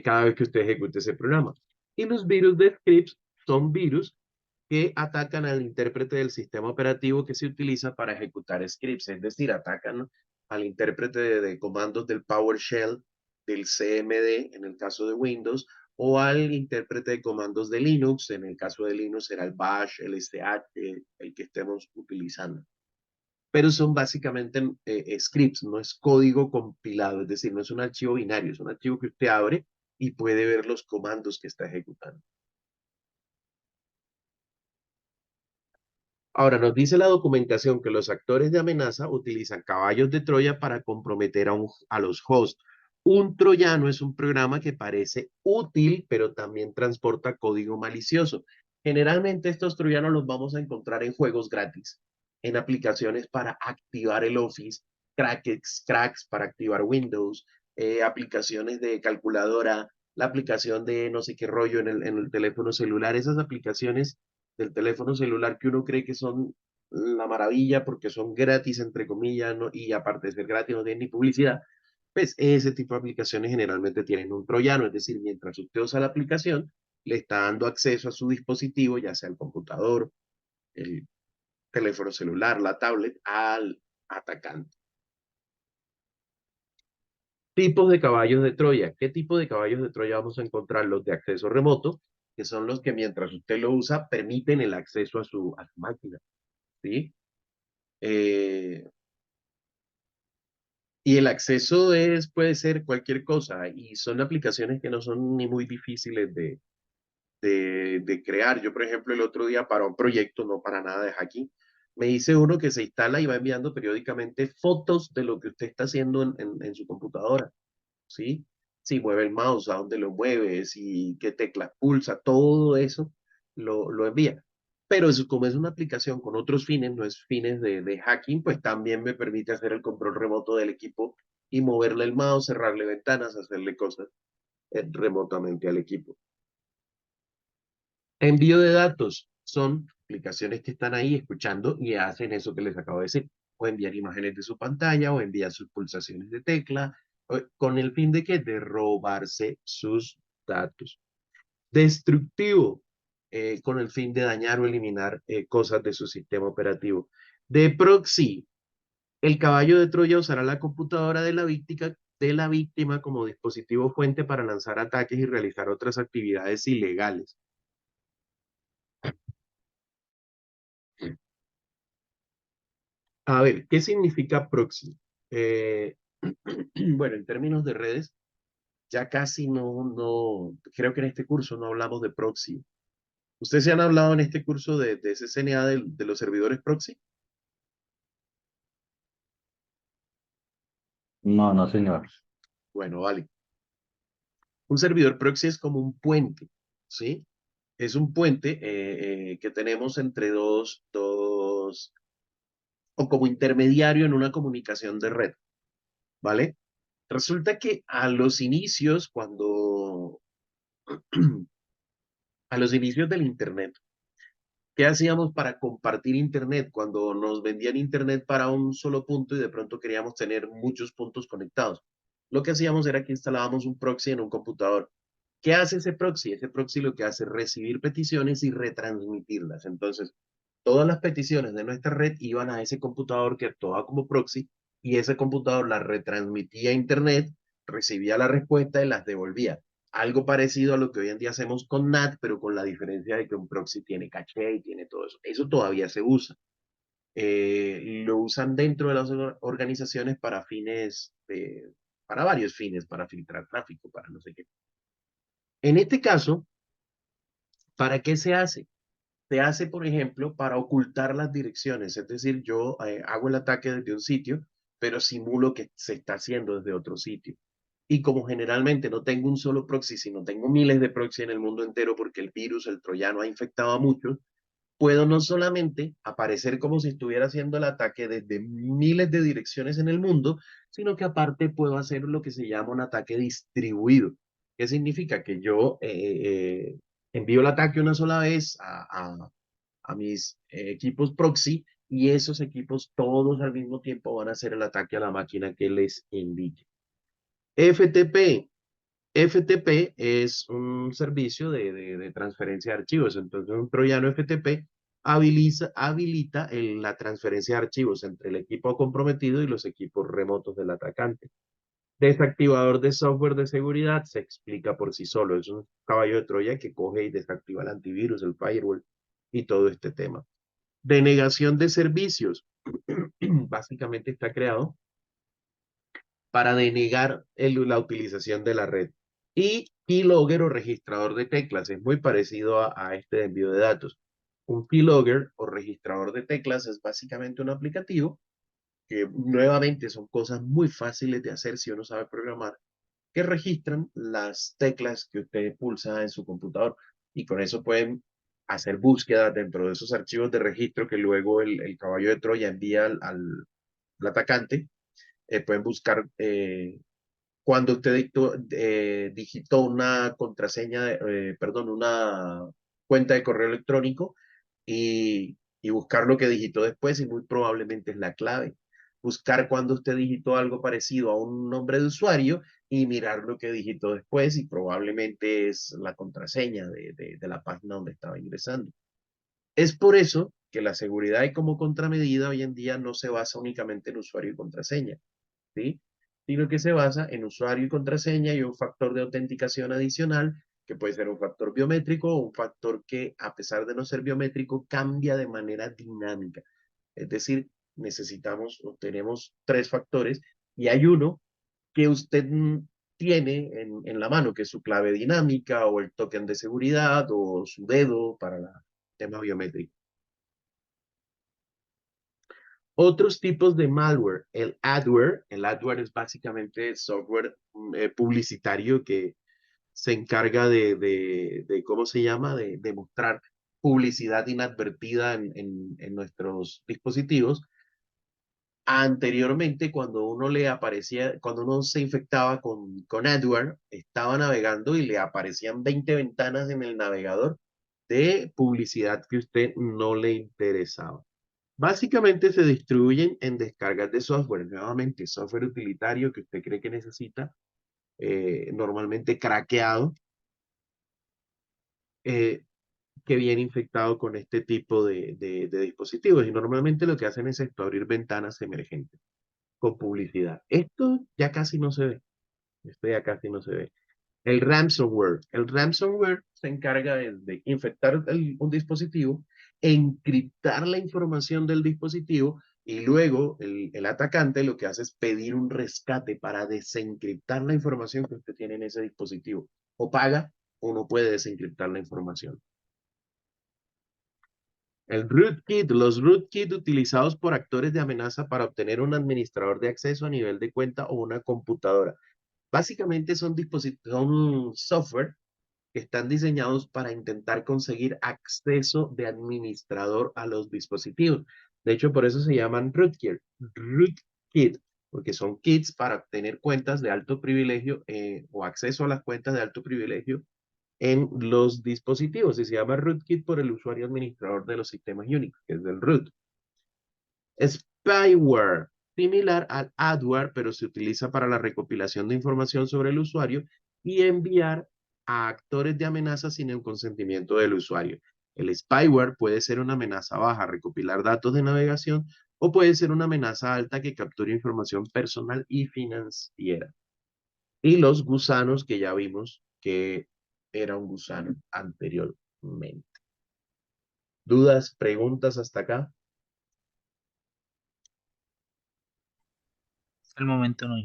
cada vez que usted ejecute ese programa. Y los virus de scripts son virus que atacan al intérprete del sistema operativo que se utiliza para ejecutar scripts, es decir, atacan al intérprete de comandos del PowerShell, del CMD en el caso de Windows, o al intérprete de comandos de Linux, en el caso de Linux será el Bash, el SH, el que estemos utilizando. Pero son básicamente scripts, no es código compilado, es decir, no es un archivo binario, es un archivo que usted abre y puede ver los comandos que está ejecutando. Ahora, nos dice la documentación que los actores de amenaza utilizan caballos de Troya para comprometer a los hosts. Un troyano es un programa que parece útil, pero también transporta código malicioso. Generalmente estos troyanos los vamos a encontrar en juegos gratis, en aplicaciones para activar el Office, cracks para activar Windows, aplicaciones de calculadora, la aplicación de no sé qué rollo en el teléfono celular, esas aplicaciones del teléfono celular que uno cree que son la maravilla porque son gratis, entre comillas, ¿no? Y aparte de ser gratis no tienen ni publicidad, pues ese tipo de aplicaciones generalmente tienen un troyano, es decir, mientras usted usa la aplicación, le está dando acceso a su dispositivo, ya sea el computador, el teléfono celular, la tablet, al atacante. Tipos de caballos de Troya. ¿Qué tipo de caballos de Troya vamos a encontrar? Los de acceso remoto, que son los que mientras usted lo usa, permiten el acceso a su máquina, ¿sí? Eh, y el acceso puede ser cualquier cosa, y son aplicaciones que no son ni muy difíciles de crear. Yo, por ejemplo, el otro día para un proyecto, no para nada de hacking, me hice uno que se instala y va enviando periódicamente fotos de lo que usted está haciendo en su computadora. ¿Sí? Si mueve el mouse, a dónde lo mueve, si qué teclas pulsa, todo eso lo envía. Pero eso, como es una aplicación con otros fines, no es fines de hacking, pues también me permite hacer el control remoto del equipo y moverle el mouse, cerrarle ventanas, hacerle cosas remotamente al equipo. Envío de datos son aplicaciones que están ahí escuchando y hacen eso que les acabo de decir. O enviar imágenes de su pantalla o enviar sus pulsaciones de tecla, con el fin de que de robarse sus datos. Destructivo, con el fin de dañar o eliminar cosas de su sistema operativo. De proxy, el caballo de Troya usará la computadora de la víctima como dispositivo fuente para lanzar ataques y realizar otras actividades ilegales. A ver, ¿qué significa proxy? Eh, bueno, en términos de redes, ya casi creo que en este curso no hablamos de proxy. ¿Ustedes se han hablado en este curso de CCNA de los servidores proxy? No, no, señor. Bueno, vale. Un servidor proxy es como un puente, ¿sí? Es un puente que tenemos entre o como intermediario en una comunicación de red, ¿vale? Resulta que a los inicios, a los inicios del Internet, ¿qué hacíamos para compartir Internet cuando nos vendían Internet para un solo punto y de pronto queríamos tener muchos puntos conectados? Lo que hacíamos era que instalábamos un proxy en un computador. ¿Qué hace ese proxy? Ese proxy lo que hace es recibir peticiones y retransmitirlas. Entonces, todas las peticiones de nuestra red iban a ese computador que actuaba como proxy y ese computador las retransmitía a Internet, recibía la respuesta y las devolvía. Algo parecido a lo que hoy en día hacemos con NAT, pero con la diferencia de que un proxy tiene caché y tiene todo eso. Eso todavía se usa. Lo usan dentro de las organizaciones para para varios fines, para filtrar tráfico, para no sé qué. En este caso, ¿para qué se hace? Se hace, por ejemplo, para ocultar las direcciones. Es decir, yo hago el ataque desde un sitio, pero simulo que se está haciendo desde otro sitio. Y como generalmente no tengo un solo proxy, sino tengo miles de proxy en el mundo entero porque el virus, el troyano, ha infectado a muchos, puedo no solamente aparecer como si estuviera haciendo el ataque desde miles de direcciones en el mundo, sino que aparte puedo hacer lo que se llama un ataque distribuido. ¿Qué significa? Que yo envío el ataque una sola vez a mis equipos proxy y esos equipos todos al mismo tiempo van a hacer el ataque a la máquina que les indique. FTP. FTP es un servicio de transferencia de archivos. Entonces, un troyano FTP habilita la transferencia de archivos entre el equipo comprometido y los equipos remotos del atacante. Desactivador de software de seguridad se explica por sí solo. Es un caballo de Troya que coge y desactiva el antivirus, el firewall y todo este tema. Denegación de servicios. Básicamente está creado para denegar la utilización de la red. Y keylogger o registrador de teclas es muy parecido a este de envío de datos. Un keylogger o registrador de teclas es básicamente un aplicativo que nuevamente son cosas muy fáciles de hacer si uno sabe programar, que registran las teclas que usted pulsa en su computador y con eso pueden hacer búsquedas dentro de esos archivos de registro que luego el caballo de Troya envía al atacante. Pueden buscar cuando usted digitó una contraseña, perdón, una cuenta de correo electrónico y buscar lo que digitó después y muy probablemente es la clave. Buscar cuando usted digitó algo parecido a un nombre de usuario y mirar lo que digitó después y probablemente es la contraseña de la página donde estaba ingresando. Es por eso que la seguridad y como contramedida hoy en día no se basa únicamente en usuario y contraseña, ¿sí? Sino que se basa en usuario y contraseña y un factor de autenticación adicional, que puede ser un factor biométrico o un factor que, a pesar de no ser biométrico, cambia de manera dinámica. Es decir, necesitamos o tenemos tres factores y hay uno que usted tiene en la mano, que es su clave dinámica o el token de seguridad o su dedo para el tema biométrico. Otros tipos de malware, el adware es básicamente software publicitario que se encarga de ¿cómo se llama? De mostrar publicidad inadvertida en nuestros dispositivos. Anteriormente, cuando uno le aparecía, cuando uno se infectaba con adware, estaba navegando y le aparecían 20 ventanas en el navegador de publicidad que a usted no le interesaba. Básicamente se distribuyen en descargas de software, nuevamente software utilitario que usted cree que necesita, normalmente craqueado, eh, que viene infectado con este tipo de dispositivos y normalmente lo que hacen es esto, abrir ventanas emergentes con publicidad. Esto ya casi no se ve, esto ya casi no se ve. El ransomware se encarga de infectar un dispositivo, encriptar la información del dispositivo y luego el atacante lo que hace es pedir un rescate para desencriptar la información que usted tiene en ese dispositivo. O paga o no puede desencriptar la información. El rootkit, los rootkits utilizados por actores de amenaza para obtener un administrador de acceso a nivel de cuenta o una computadora. Básicamente son software que están diseñados para intentar conseguir acceso de administrador a los dispositivos. De hecho, por eso se llaman rootkit, porque son kits para obtener cuentas de alto privilegio o acceso a las cuentas de alto privilegio en los dispositivos. Y se llama rootkit por el usuario administrador de los sistemas Unix, que es del root. Spyware, similar al adware, pero se utiliza para la recopilación de información sobre el usuario y enviar a actores de amenaza sin el consentimiento del usuario. El spyware puede ser una amenaza baja, recopilar datos de navegación, o puede ser una amenaza alta que capture información personal y financiera. Y los gusanos que ya vimos que era un gusano anteriormente. ¿Dudas, preguntas hasta acá? Al momento no.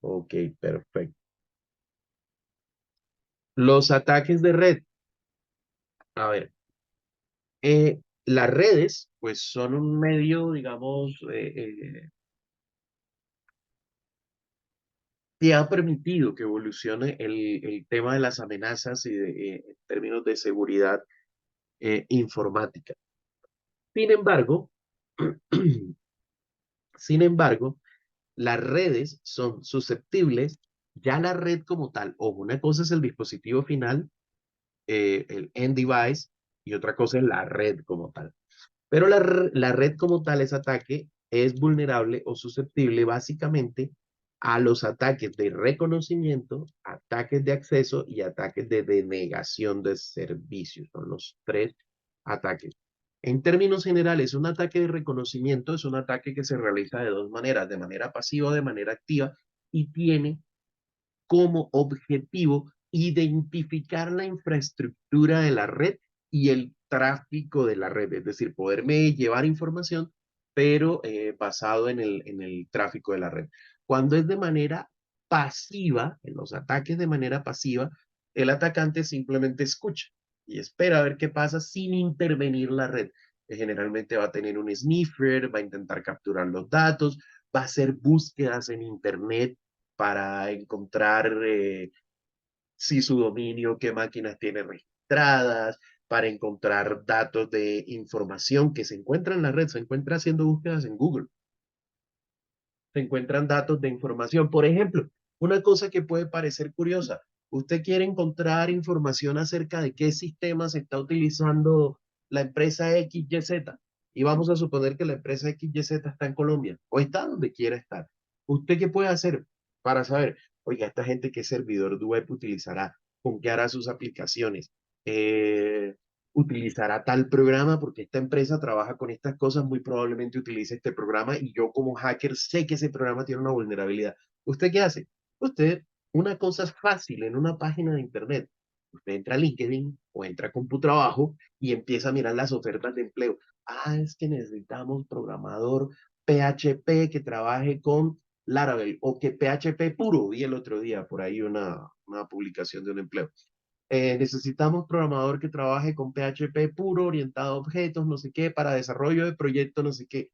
Ok, perfecto. Los ataques de red. A ver, las redes, pues son un medio, digamos, que ha permitido que evolucione el tema de las amenazas y en términos de seguridad informática. Sin embargo, sin embargo, las redes son susceptibles, ya la red como tal, o una cosa es el dispositivo final, el end device, y otra cosa es la red como tal. Pero la red como tal, ese ataque, es vulnerable o susceptible básicamente a los ataques de reconocimiento, ataques de acceso y ataques de denegación de servicios. Son los tres ataques. En términos generales, un ataque de reconocimiento es un ataque que se realiza de dos maneras, de manera pasiva o de manera activa, y tiene como objetivo identificar la infraestructura de la red y el tráfico de la red, es decir, poderme llevar información, pero basado en el tráfico de la red. Cuando es de manera pasiva, en los ataques de manera pasiva, el atacante simplemente escucha y espera a ver qué pasa sin intervenir la red. Generalmente va a tener un sniffer, va a intentar capturar los datos, va a hacer búsquedas en Internet para encontrar si su dominio, qué máquinas tiene registradas, para encontrar datos de información que se encuentra en la red, se encuentra haciendo búsquedas en Google. se encuentran datos de información. Por ejemplo, una cosa que puede parecer curiosa, usted quiere encontrar información acerca de qué sistema se está utilizando la empresa XYZ, y vamos a suponer que la empresa XYZ está en Colombia o está donde quiera estar. ¿Usted qué puede hacer para saber, oiga, esta gente qué servidor web utilizará, con qué hará sus aplicaciones? Eh, Utilizará tal programa porque esta empresa trabaja con estas cosas, muy probablemente utilice este programa y yo como hacker sé que ese programa tiene una vulnerabilidad. ¿Usted qué hace? Usted, una cosa fácil en una página de internet. Usted entra a LinkedIn o entra a CompuTrabajo y empieza a mirar las ofertas de empleo. Ah, es que necesitamos programador PHP que trabaje con Laravel o que PHP puro. Vi el otro día por ahí una publicación de un empleo. Necesitamos programador que trabaje con PHP puro, orientado a objetos, no sé qué, para desarrollo de proyectos, no sé qué.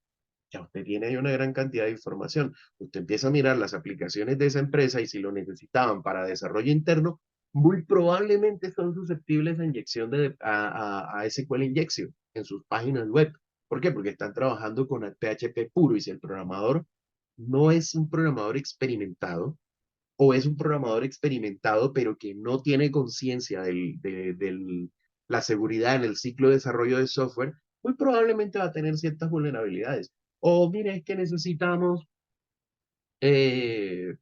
Ya usted tiene ahí una gran cantidad de información. Usted empieza a mirar las aplicaciones de esa empresa y si lo necesitaban para desarrollo interno, muy probablemente son susceptibles a inyección a SQL Injection en sus páginas web. ¿Por qué? Porque están trabajando con el PHP puro y si el programador no es un programador experimentado, o es un programador experimentado, pero que no tiene conciencia la seguridad en el ciclo de desarrollo de software, muy probablemente va a tener ciertas vulnerabilidades. O mire, es que necesitamos, eh,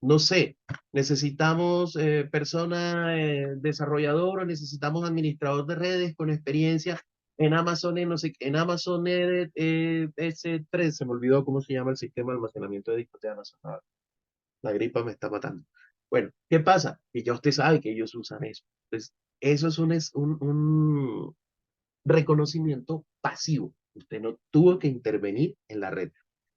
no sé, necesitamos persona desarrollador o necesitamos administrador de redes con experiencia en Amazon, no sé, en Amazon S3, se me olvidó cómo se llama el sistema de almacenamiento de discos de Amazon. La gripa me está matando. Bueno, ¿qué pasa? Que ya usted sabe que ellos usan eso. Entonces, eso es un reconocimiento pasivo. Usted no tuvo que intervenir en la red.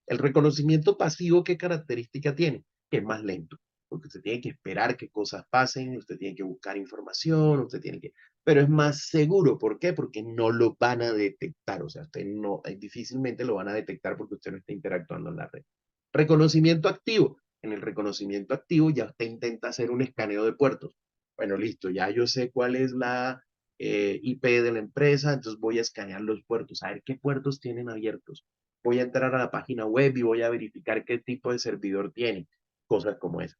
El reconocimiento pasivo, ¿qué característica tiene? Que es más lento, porque usted tiene que esperar que cosas pasen, usted tiene que buscar información, usted tiene que... Pero es más seguro, ¿por qué? Porque no lo van a detectar, o sea, usted no, difícilmente lo van a detectar porque usted no está interactuando en la red. Reconocimiento activo. En el reconocimiento activo ya usted intenta hacer un escaneo de puertos. Bueno, listo, ya yo sé cuál es la IP de la empresa, entonces voy a escanear los puertos, a ver qué puertos tienen abiertos. Voy a entrar a la página web y voy a verificar qué tipo de servidor tiene, cosas como esa.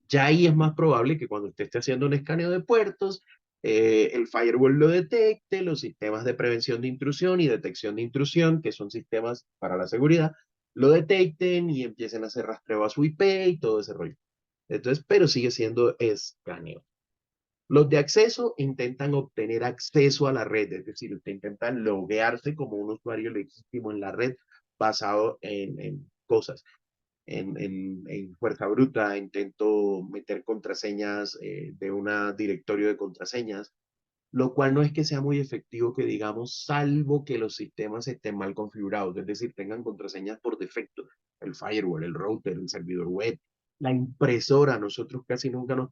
Ya ahí es más probable que cuando usted esté haciendo un escaneo de puertos, el firewall lo detecte, los sistemas de prevención de intrusión y detección de intrusión, que son sistemas para la seguridad, lo detecten y empiecen a hacer rastreo a su IP y todo ese rollo. Entonces, pero sigue siendo escaneo. Los de acceso intentan obtener acceso a la red, es decir, usted intenta loguearse como un usuario legítimo en la red basado en cosas. En fuerza bruta intento meter contraseñas de un directorio de contraseñas, lo cual no es que sea muy efectivo que digamos, salvo que los sistemas estén mal configurados, es decir, tengan contraseñas por defecto, el firewall, el router, el servidor web, la impresora. Nosotros casi nunca nos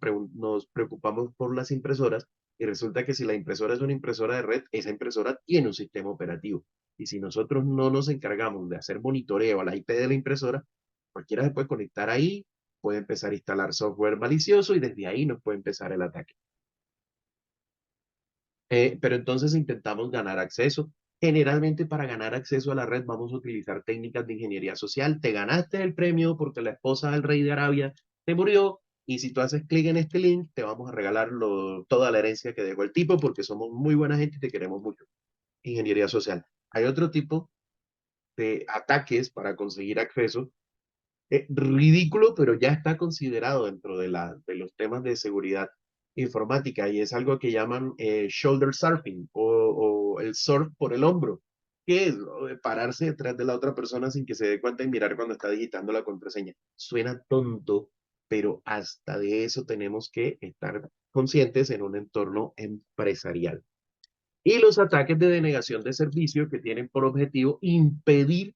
preocupamos por las impresoras y resulta que si la impresora es una impresora de red, esa impresora tiene un sistema operativo. Y si nosotros no nos encargamos de hacer monitoreo a la IP de la impresora, cualquiera se puede conectar ahí, puede empezar a instalar software malicioso y desde ahí nos puede empezar el ataque. Pero entonces intentamos ganar acceso. Generalmente para ganar acceso a la red vamos a utilizar técnicas de ingeniería social. Te ganaste el premio porque la esposa del rey de Arabia te murió y si tú haces clic en este link te vamos a regalar toda la herencia que dejó el tipo porque somos muy buena gente y te queremos mucho. Ingeniería social. Hay otro tipo de ataques para conseguir acceso. Ridículo, pero ya está considerado dentro de los temas de seguridad informática y es algo que llaman shoulder surfing o el surf por el hombro, que es lo de pararse detrás de la otra persona sin que se dé cuenta y mirar cuando está digitando la contraseña. Suena tonto, pero hasta de eso tenemos que estar conscientes en un entorno empresarial. Y los ataques de denegación de servicio que tienen por objetivo impedir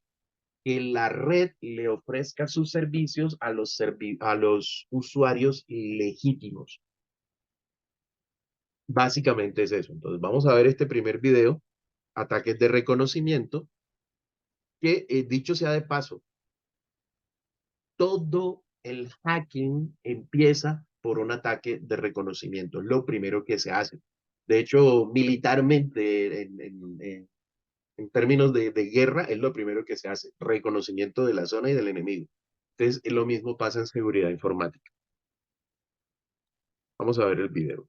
que la red le ofrezca sus servicios a los usuarios legítimos. Básicamente es eso. Entonces vamos a ver este primer video, ataques de reconocimiento, que dicho sea de paso, todo el hacking empieza por un ataque de reconocimiento, lo primero que se hace. De hecho, militarmente, En términos de guerra, es lo primero que se hace, reconocimiento de la zona y del enemigo. Entonces, lo mismo pasa en seguridad informática. Vamos a ver el video.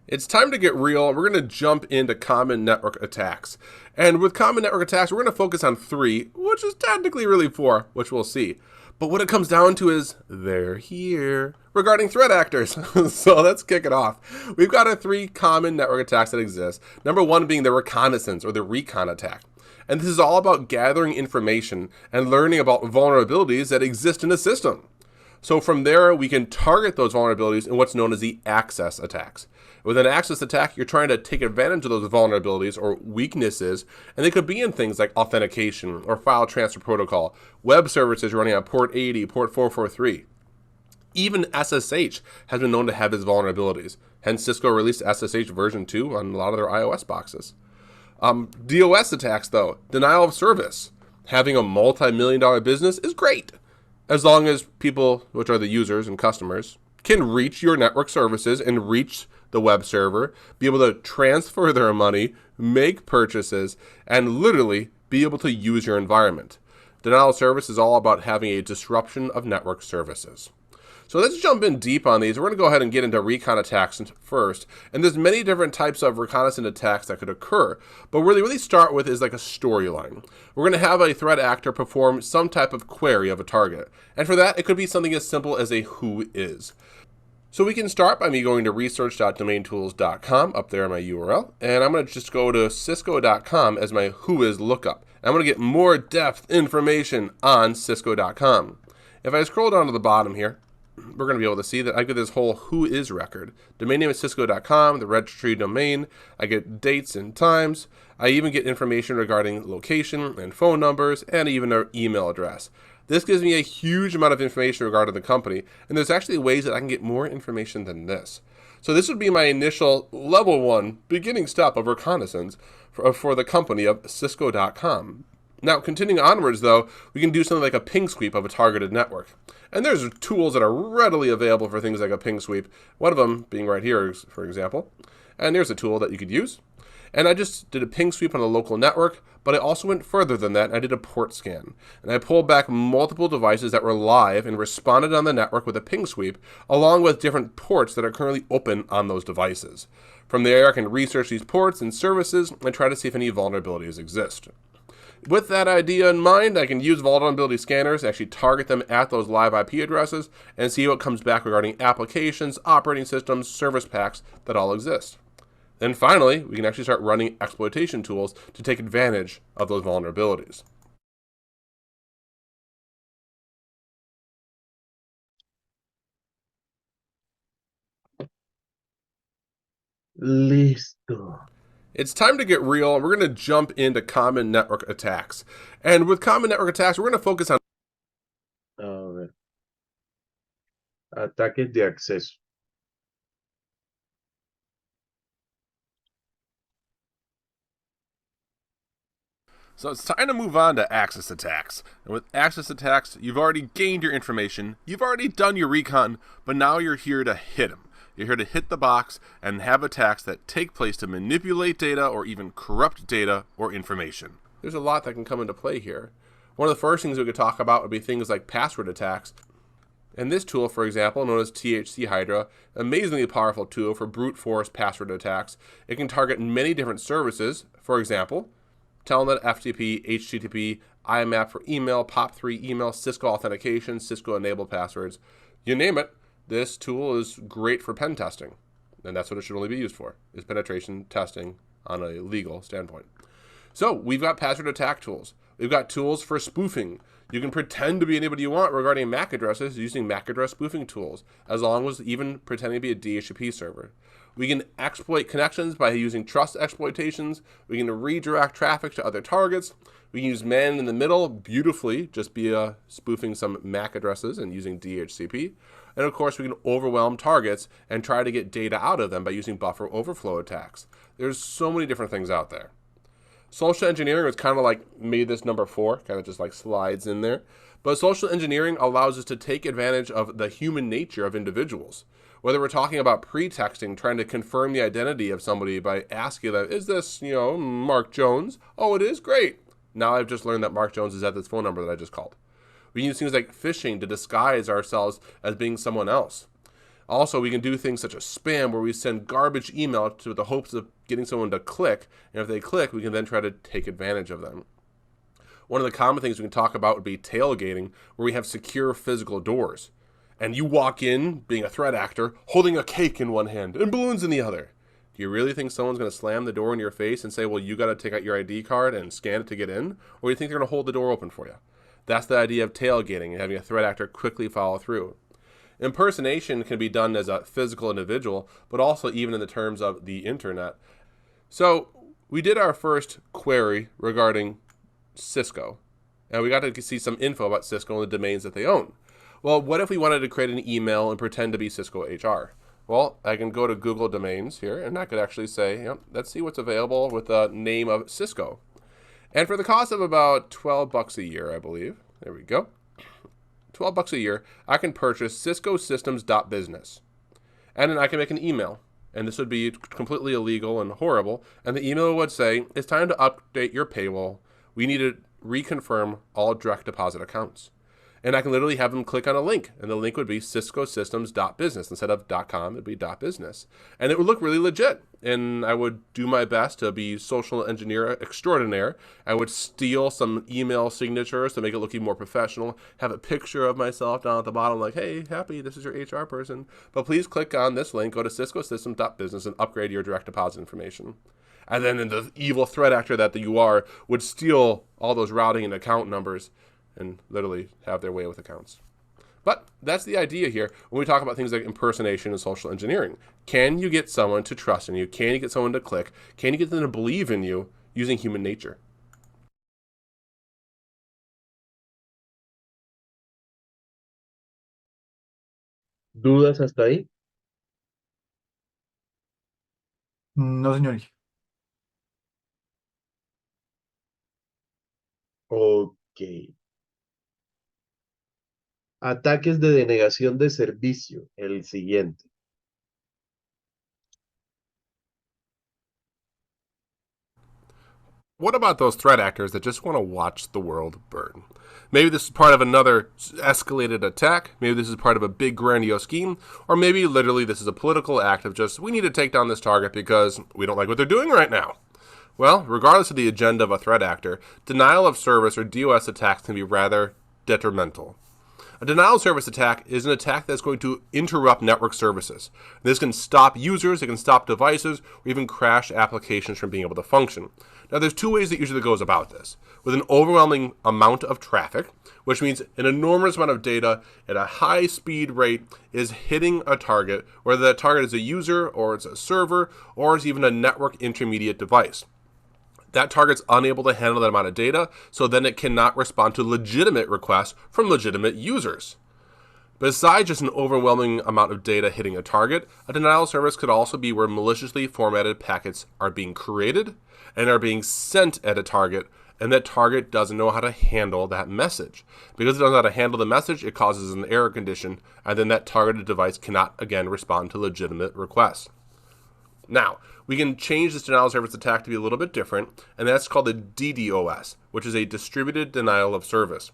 It's time to get real. We're going to jump into common network attacks. And with common network attacks, we're going to focus on 3, which is technically really 4, which we'll see. But what it comes down to is they're here regarding threat actors. So let's kick it off. We've got our 3 common network attacks that exist. Number 1 being the reconnaissance or the recon attack. And this is all about gathering information and learning about vulnerabilities that exist in a system. So from there, we can target those vulnerabilities in what's known as the access attacks. With an access attack, you're trying to take advantage of those vulnerabilities or weaknesses, and they could be in things like authentication or file transfer protocol, web services running on port 80, port 443. Even SSH has been known to have its vulnerabilities. Hence, Cisco released SSH version 2 on a lot of their iOS boxes. DOS attacks, though, denial of service. Having a multi-million-dollar business is great, as long as people, which are the users and customers, can reach your network services and reach the web server, be able to transfer their money, make purchases, and literally be able to use your environment. Denial of service is all about having a disruption of network services. So let's jump in deep on these. We're going to go ahead and get into recon attacks first. And there's many different types of reconnaissance attacks that could occur. But where they really start with is like a storyline. We're going to have a threat actor perform some type of query of a target. And for that, it could be something as simple as a who is. So we can start by me going to research.domaintools.com up there in my URL. And I'm going to just go to cisco.com as my whois lookup. I'm going to get more depth information on cisco.com. If I scroll down to the bottom here, we're going to be able to see that I get this whole whois record. Domain name is cisco.com, the registry domain. I get dates and times. I even get information regarding location and phone numbers and even their email address. This gives me a huge amount of information regarding the company, and there's actually ways that I can get more information than this. So this would be my initial level 1 beginning step of reconnaissance for the company of cisco.com. Now, continuing onwards, though, we can do something like a ping sweep of a targeted network. And there's tools that are readily available for things like a ping sweep, one of them being right here, for example. And there's a tool that you could use. And I just did a ping sweep on a local network, but I also went further than that, and I did a port scan. And I pulled back multiple devices that were live and responded on the network with a ping sweep, along with different ports that are currently open on those devices. From there, I can research these ports and services and try to see if any vulnerabilities exist. With that idea in mind, I can use vulnerability scanners, actually target them at those live IP addresses, and see what comes back regarding applications, operating systems, service packs that all exist. Then finally, we can actually start running exploitation tools to take advantage of those vulnerabilities. Listo. It's time to get real. We're going to jump into common network attacks. And with common network attacks, we're going to focus on A ver. Ataques de acceso. So it's time to move on to access attacks. And with access attacks, you've already gained your information, you've already done your recon, but now you're here to hit them. You're here to hit the box and have attacks that take place to manipulate data or even corrupt data or information. There's a lot that can come into play here. One of the first things we could talk about would be things like password attacks. And this tool, for example, known as THC Hydra, amazingly powerful tool for brute force password attacks. It can target many different services. For example, Telnet, FTP, HTTP, IMAP for email, POP3 email, Cisco authentication, Cisco enabled passwords. You name it, this tool is great for pen testing. And that's what it should only be used for, is penetration testing on a legal standpoint. So we've got password attack tools. We've got tools for spoofing. You can pretend to be anybody you want regarding MAC addresses using MAC address spoofing tools, as long as even pretending to be a DHCP server. We can exploit connections by using trust exploitations. We can redirect traffic to other targets. We can use man in the middle beautifully, just via spoofing some MAC addresses and using DHCP. And of course, we can overwhelm targets and try to get data out of them by using buffer overflow attacks. There's so many different things out there. Social engineering was kind of like made this number 4, kind of just like slides in there. But social engineering allows us to take advantage of the human nature of individuals. Whether we're talking about pretexting, trying to confirm the identity of somebody by asking them, is this, Mark Jones? Oh, it is? Great. Now I've just learned that Mark Jones is at this phone number that I just called. We can use things like phishing to disguise ourselves as being someone else. Also, we can do things such as spam, where we send garbage email with the hopes of getting someone to click, and if they click, we can then try to take advantage of them. One of the common things we can talk about would be tailgating, where we have secure physical doors. And you walk in, being a threat actor, holding a cake in one hand and balloons in the other. Do you really think someone's going to slam the door in your face and say, well, you got to take out your ID card and scan it to get in? Or do you think they're going to hold the door open for you? That's the idea of tailgating and having a threat actor quickly follow through. Impersonation can be done as a physical individual, but also even in the terms of the internet. So we did our first query regarding Cisco, and we got to see some info about Cisco and the domains that they own. Well, what if we wanted to create an email and pretend to be Cisco HR? Well, I can go to Google Domains here, and I could actually say, let's see what's available with the name of Cisco. And for the cost of about $12 a year, I believe, there we go, $12 a year, I can purchase ciscosystems.business. And then I can make an email. And this would be completely illegal and horrible. And the email would say, it's time to update your payroll. We need to reconfirm all direct deposit accounts. And I can literally have them click on a link, and the link would be ciscosystems.business. Instead of .com, it'd be .business. And it would look really legit. And I would do my best to be social engineer extraordinaire. I would steal some email signatures to make it look even more professional, have a picture of myself down at the bottom like, hey, Happy, this is your HR person. But please click on this link, go to ciscosystems.business, and upgrade your direct deposit information. And then the evil threat actor that you are would steal all those routing and account numbers and literally have their way with accounts. But that's the idea here when we talk about things like impersonation and social engineering. Can you get someone to trust in you? Can you get someone to click? Can you get them to believe in you using human nature? ¿Dudas hasta ahí? No, señor. Ok. Ataques de denegación de servicio, el siguiente. What about those threat actors that just want to watch the world burn? Maybe this is part of another escalated attack. Maybe this is part of a big grandiose scheme. Or maybe literally this is a political act of just, we need to take down this target because we don't like what they're doing right now. Well, regardless of the agenda of a threat actor, denial of service or DOS attacks can be rather detrimental. A denial of service attack is an attack that's going to interrupt network services. This can stop users, it can stop devices, or even crash applications from being able to function. Now, there's two ways that usually goes about this. With an overwhelming amount of traffic, which means an enormous amount of data at a high speed rate is hitting a target, whether that target is a user, or it's a server, or it's even a network intermediate device. That target's unable to handle that amount of data, so then it cannot respond to legitimate requests from legitimate users. Besides just an overwhelming amount of data hitting a target, a denial of service could also be where maliciously formatted packets are being created and are being sent at a target, and that target doesn't know how to handle that message. Because it doesn't know how to handle the message, it causes an error condition, and then that targeted device cannot again respond to legitimate requests. Now, we can change this denial of service attack to be a little bit different, and that's called the DDoS, which is a distributed denial of service.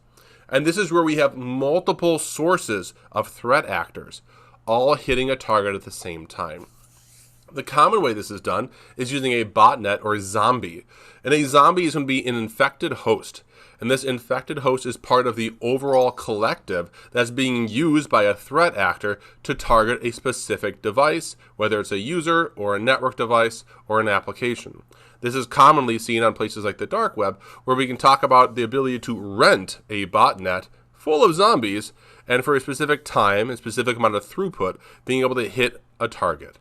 And this is where we have multiple sources of threat actors, all hitting a target at the same time. The common way this is done is using a botnet or zombie. And a zombie is going to be an infected host. And this infected host is part of the overall collective that's being used by a threat actor to target a specific device, whether it's a user or a network device or an application. This is commonly seen on places like the dark web, where we can talk about the ability to rent a botnet full of zombies, and for a specific time and specific amount of throughput, being able to hit a target.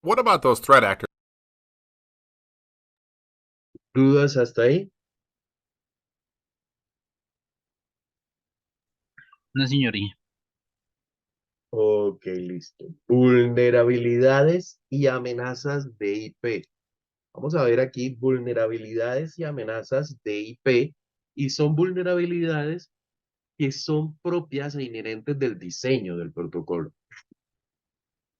What about those threat actors? ¿Dudas hasta ahí? No, señoría. Ok, listo. Vulnerabilidades y amenazas de IP. Vamos a ver aquí vulnerabilidades y amenazas de IP. Y son vulnerabilidades que son propias e inherentes del diseño del protocolo.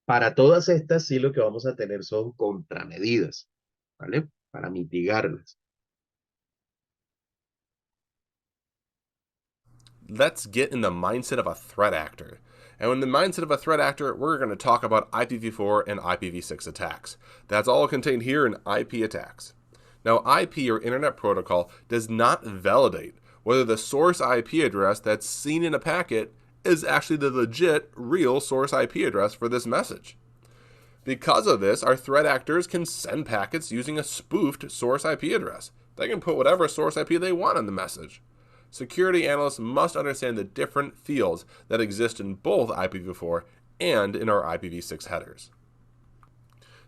Para todas estas, sí lo que vamos a tener son contramedidas, ¿vale? Para mitigarlas. Let's get in the mindset of a threat actor. And in the mindset of a threat actor, we're going to talk about IPv4 and IPv6 attacks. That's all contained here in IP attacks. Now, IP or Internet Protocol does not validate whether the source IP address that's seen in a packet is actually the legit, real source IP address for this message. Because of this, our threat actors can send packets using a spoofed source IP address. They can put whatever source IP they want on the message. Security analysts must understand the different fields that exist in both IPv4 and in our IPv6 headers.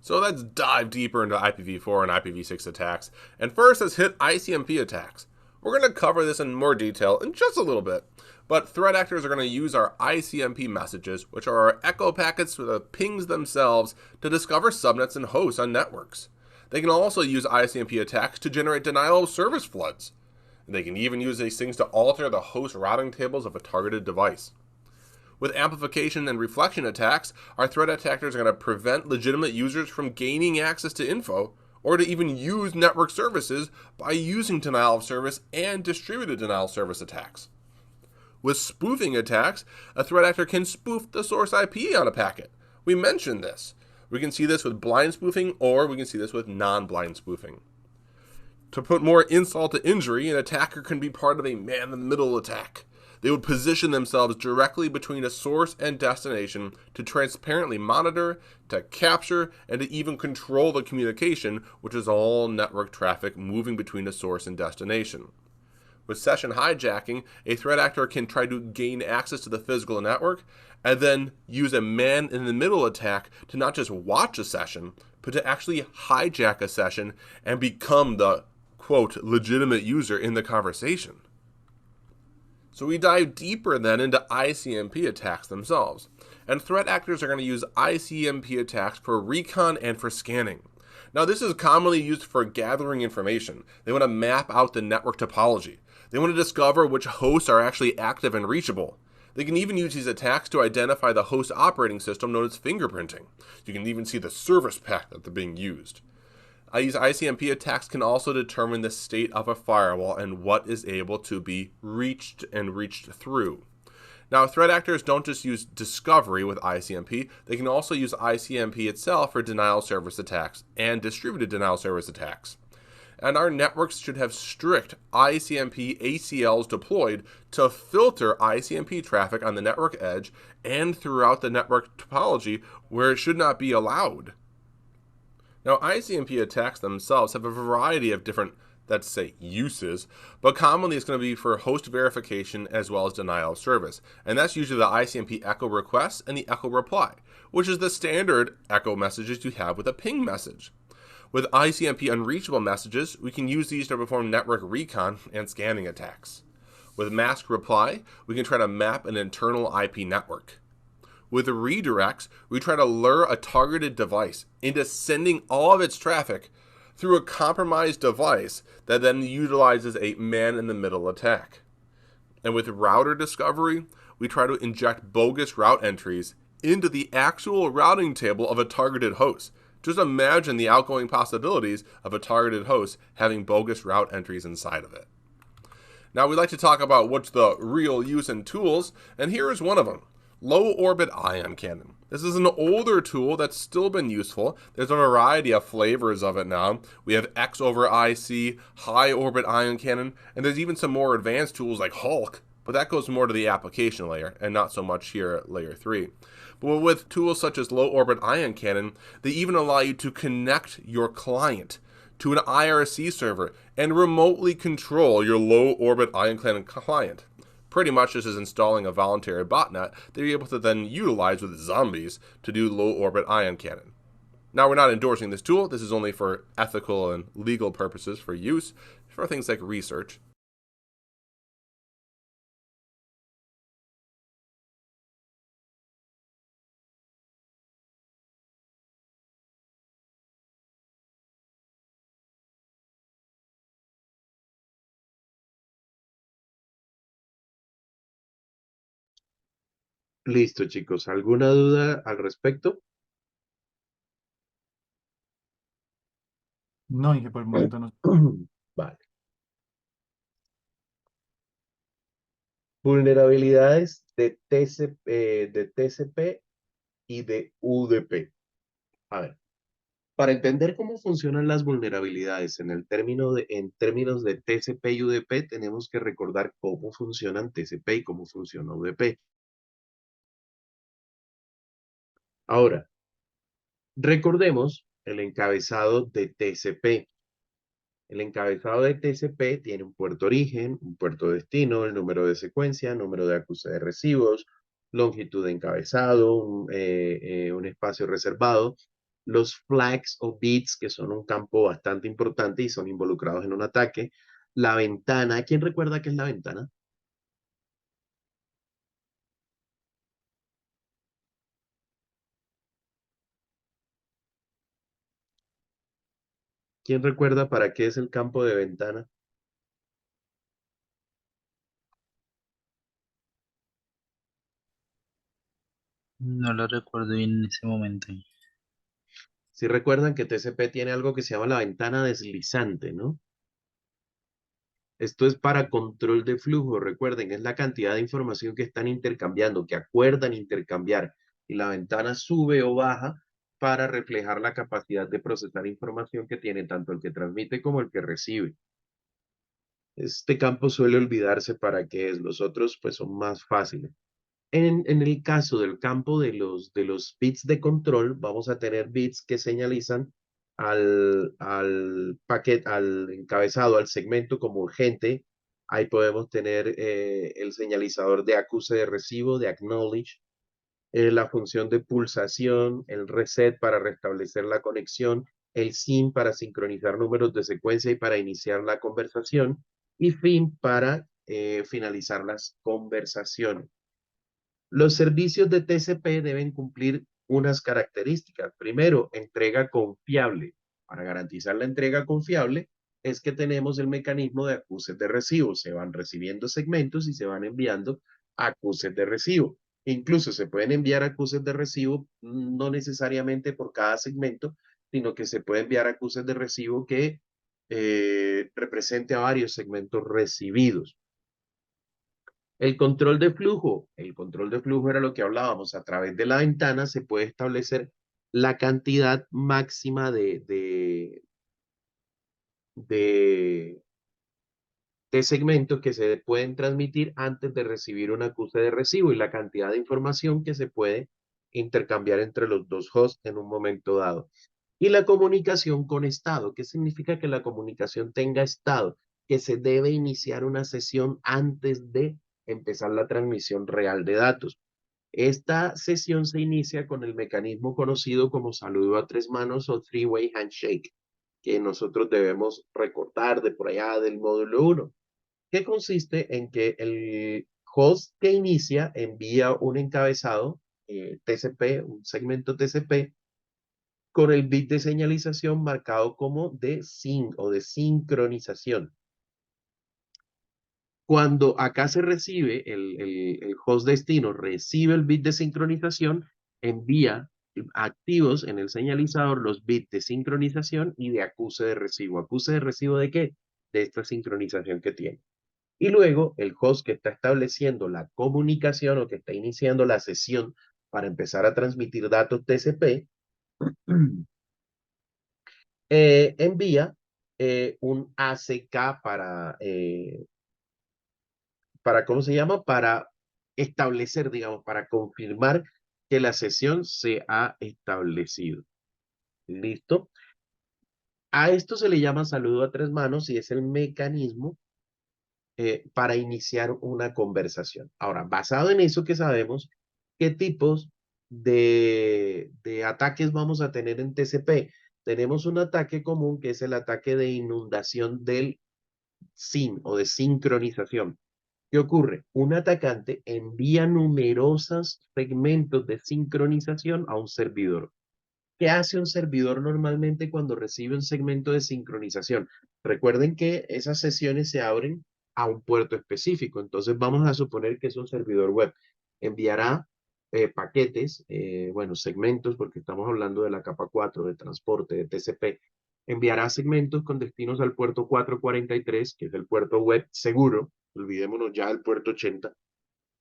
So let's dive deeper into IPv4 and IPv6 attacks. And first, let's hit ICMP attacks. We're going to cover this in more detail in just a little bit, but threat actors are going to use our ICMP messages, which are our echo packets with the pings themselves, to discover subnets and hosts on networks. They can also use ICMP attacks to generate denial of service floods. They can even use these things to alter the host routing tables of a targeted device. With amplification and reflection attacks, our threat attackers are going to prevent legitimate users from gaining access to info or to even use network services by using denial of service and distributed denial of service attacks. With spoofing attacks, a threat actor can spoof the source IP on a packet. We mentioned this. We can see this with blind spoofing, or we can see this with non-blind spoofing. To put more insult to injury, an attacker can be part of a man-in-the-middle attack. They would position themselves directly between a source and destination to transparently monitor, to capture, and to even control the communication, which is all network traffic moving between a source and destination. With session hijacking, a threat actor can try to gain access to the physical network and then use a man-in-the-middle attack to not just watch a session, but to actually hijack a session and become the, quote, legitimate user in the conversation. So we dive deeper then into ICMP attacks themselves. And threat actors are going to use ICMP attacks for recon and for scanning. Now this is commonly used for gathering information. They want to map out the network topology. They want to discover which hosts are actually active and reachable. They can even use these attacks to identify the host operating system known as fingerprinting. You can even see the service pack that they're being used. These ICMP attacks can also determine the state of a firewall and what is able to be reached and reached through. Now, threat actors don't just use discovery with ICMP, they can also use ICMP itself for denial of service attacks and distributed denial of service attacks. And our networks should have strict ICMP ACLs deployed to filter ICMP traffic on the network edge and throughout the network topology where it should not be allowed. Now, ICMP attacks themselves have a variety of different, let's say, uses, but commonly it's going to be for host verification as well as denial of service. And that's usually the ICMP echo request and the echo reply, which is the standard echo messages you have with a ping message. With ICMP unreachable messages, we can use these to perform network recon and scanning attacks. With mask reply, we can try to map an internal IP network. With redirects, we try to lure a targeted device into sending all of its traffic through a compromised device that then utilizes a man-in-the-middle attack. And with router discovery, we try to inject bogus route entries into the actual routing table of a targeted host. Just imagine the outgoing possibilities of a targeted host having bogus route entries inside of it. Now, we like to talk about what's the real use and tools, and here is one of them. Low orbit ion cannon. This is an older tool that's still been useful. There's a variety of flavors of it now. We have X over IC, high orbit ion cannon, and there's even some more advanced tools like Hulk, but that goes more to the application layer and not so much here at layer 3. But with tools such as low orbit ion cannon, they even allow you to connect your client to an IRC server and remotely control your low orbit ion cannon client. Pretty much this is installing a voluntary botnet that you're able to then utilize with zombies to do low orbit ion cannon. Now, we're not endorsing this tool. This is only for ethical and legal purposes for use for things like research. Listo, chicos. ¿Alguna duda al respecto? No, y que por el momento no. Vale. Vulnerabilidades de TCP y de UDP. A ver, para entender cómo funcionan las vulnerabilidades en términos de TCP y UDP, tenemos que recordar cómo funcionan TCP y cómo funciona UDP. Ahora, recordemos el encabezado de TCP. El encabezado de TCP tiene un puerto origen, un puerto destino, el número de secuencia, número de acuse de recibos, longitud de encabezado, un espacio reservado, los flags o bits, que son un campo bastante importante y son involucrados en un ataque, la ventana. ¿Quién recuerda qué es la ventana? ¿Quién recuerda para qué es el campo de ventana? No lo recuerdo bien en ese momento. Si recuerdan que TCP tiene algo que se llama la ventana deslizante, ¿no? Esto es para control de flujo. Recuerden, es la cantidad de información que están intercambiando, que acuerdan intercambiar. Y la ventana sube o baja para reflejar la capacidad de procesar información que tiene tanto el que transmite como el que recibe. Este campo suele olvidarse para qué es. Los otros, pues, son más fáciles. En el caso del campo de los bits de control, vamos a tener bits que señalizan al paquete, al encabezado, al segmento como urgente. Ahí podemos tener el señalizador de acuse de recibo, de acknowledge, la función de pulsación, el reset para restablecer la conexión, el SYN para sincronizar números de secuencia y para iniciar la conversación, y FIN para finalizar las conversaciones. Los servicios de TCP deben cumplir unas características. Primero, entrega confiable. Para garantizar la entrega confiable es que tenemos el mecanismo de acuses de recibo. Se van recibiendo segmentos y se van enviando acuses de recibo. Incluso se pueden enviar acuses de recibo no necesariamente por cada segmento, sino que se puede enviar acuses de recibo que represente a varios segmentos recibidos. El control de flujo era lo que hablábamos. A través de la ventana se puede establecer la cantidad máxima de, de segmentos que se pueden transmitir antes de recibir un acuse de recibo y la cantidad de información que se puede intercambiar entre los dos hosts en un momento dado. Y la comunicación con estado. ¿Qué significa que la comunicación tenga estado? Que se debe iniciar una sesión antes de empezar la transmisión real de datos. Esta sesión se inicia con el mecanismo conocido como saludo a tres manos o three-way handshake, que nosotros debemos recordar de por allá del módulo 1, que consiste en que el host que inicia envía un encabezado TCP, un segmento TCP, con el bit de señalización marcado como de sync o de sincronización. Cuando acá se recibe, el host destino recibe el bit de sincronización, envía activos en el señalizador los bits de sincronización y de acuse de recibo. ¿Acuse de recibo de qué? De esta sincronización que tiene. Y luego el host que está estableciendo la comunicación o que está iniciando la sesión para empezar a transmitir datos TCP, envía un ACK para, ¿cómo se llama? Para establecer, digamos, para confirmar que la sesión se ha establecido. ¿Listo? A esto se le llama saludo a tres manos y es el mecanismo para iniciar una conversación. Ahora, basado en eso que sabemos, ¿qué tipos de ataques vamos a tener en TCP? Tenemos un ataque común que es el ataque de inundación del SYN o de sincronización. ¿Qué ocurre? Un atacante envía numerosos segmentos de sincronización a un servidor. ¿Qué hace un servidor normalmente cuando recibe un segmento de sincronización? Recuerden que esas sesiones se abren a un puerto específico, entonces vamos a suponer que es un servidor web. Enviará paquetes, bueno, segmentos, porque estamos hablando de la capa 4 de transporte, de TCP, enviará segmentos con destinos al puerto 443, que es el puerto web seguro, olvidémonos ya del puerto 80,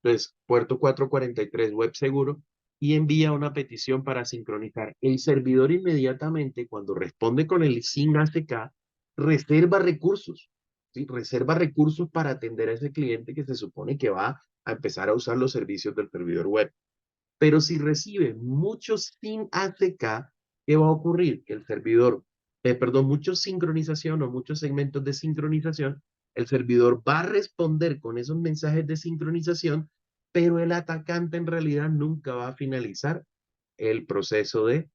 entonces puerto 443 web seguro, y envía una petición para sincronizar. El servidor inmediatamente, cuando responde con el SYN ACK, reserva recursos, ¿sí? Reserva recursos para atender a ese cliente que se supone que va a empezar a usar los servicios del servidor web. Pero si recibe muchos SYN ACK, ¿qué va a ocurrir? Que el servidor, perdón, muchos sincronización o muchos segmentos de sincronización, el servidor va a responder con esos mensajes de sincronización, pero el atacante en realidad nunca va a finalizar el proceso de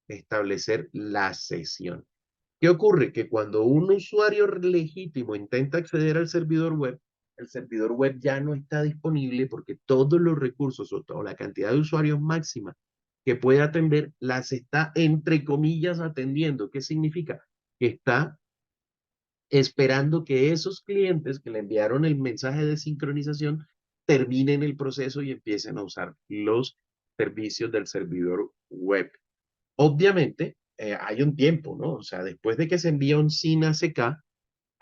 establecer la sesión. ¿Qué ocurre? Que cuando un usuario legítimo intenta acceder al servidor web, el servidor web ya no está disponible porque todos los recursos o la cantidad de usuarios máxima que puede atender las está, entre comillas, atendiendo. ¿Qué significa? Que está esperando que esos clientes que le enviaron el mensaje de sincronización terminen el proceso y empiecen a usar los servicios del servidor web. Obviamente, hay un tiempo, ¿no? O sea, después de que se envía un SYN ACK,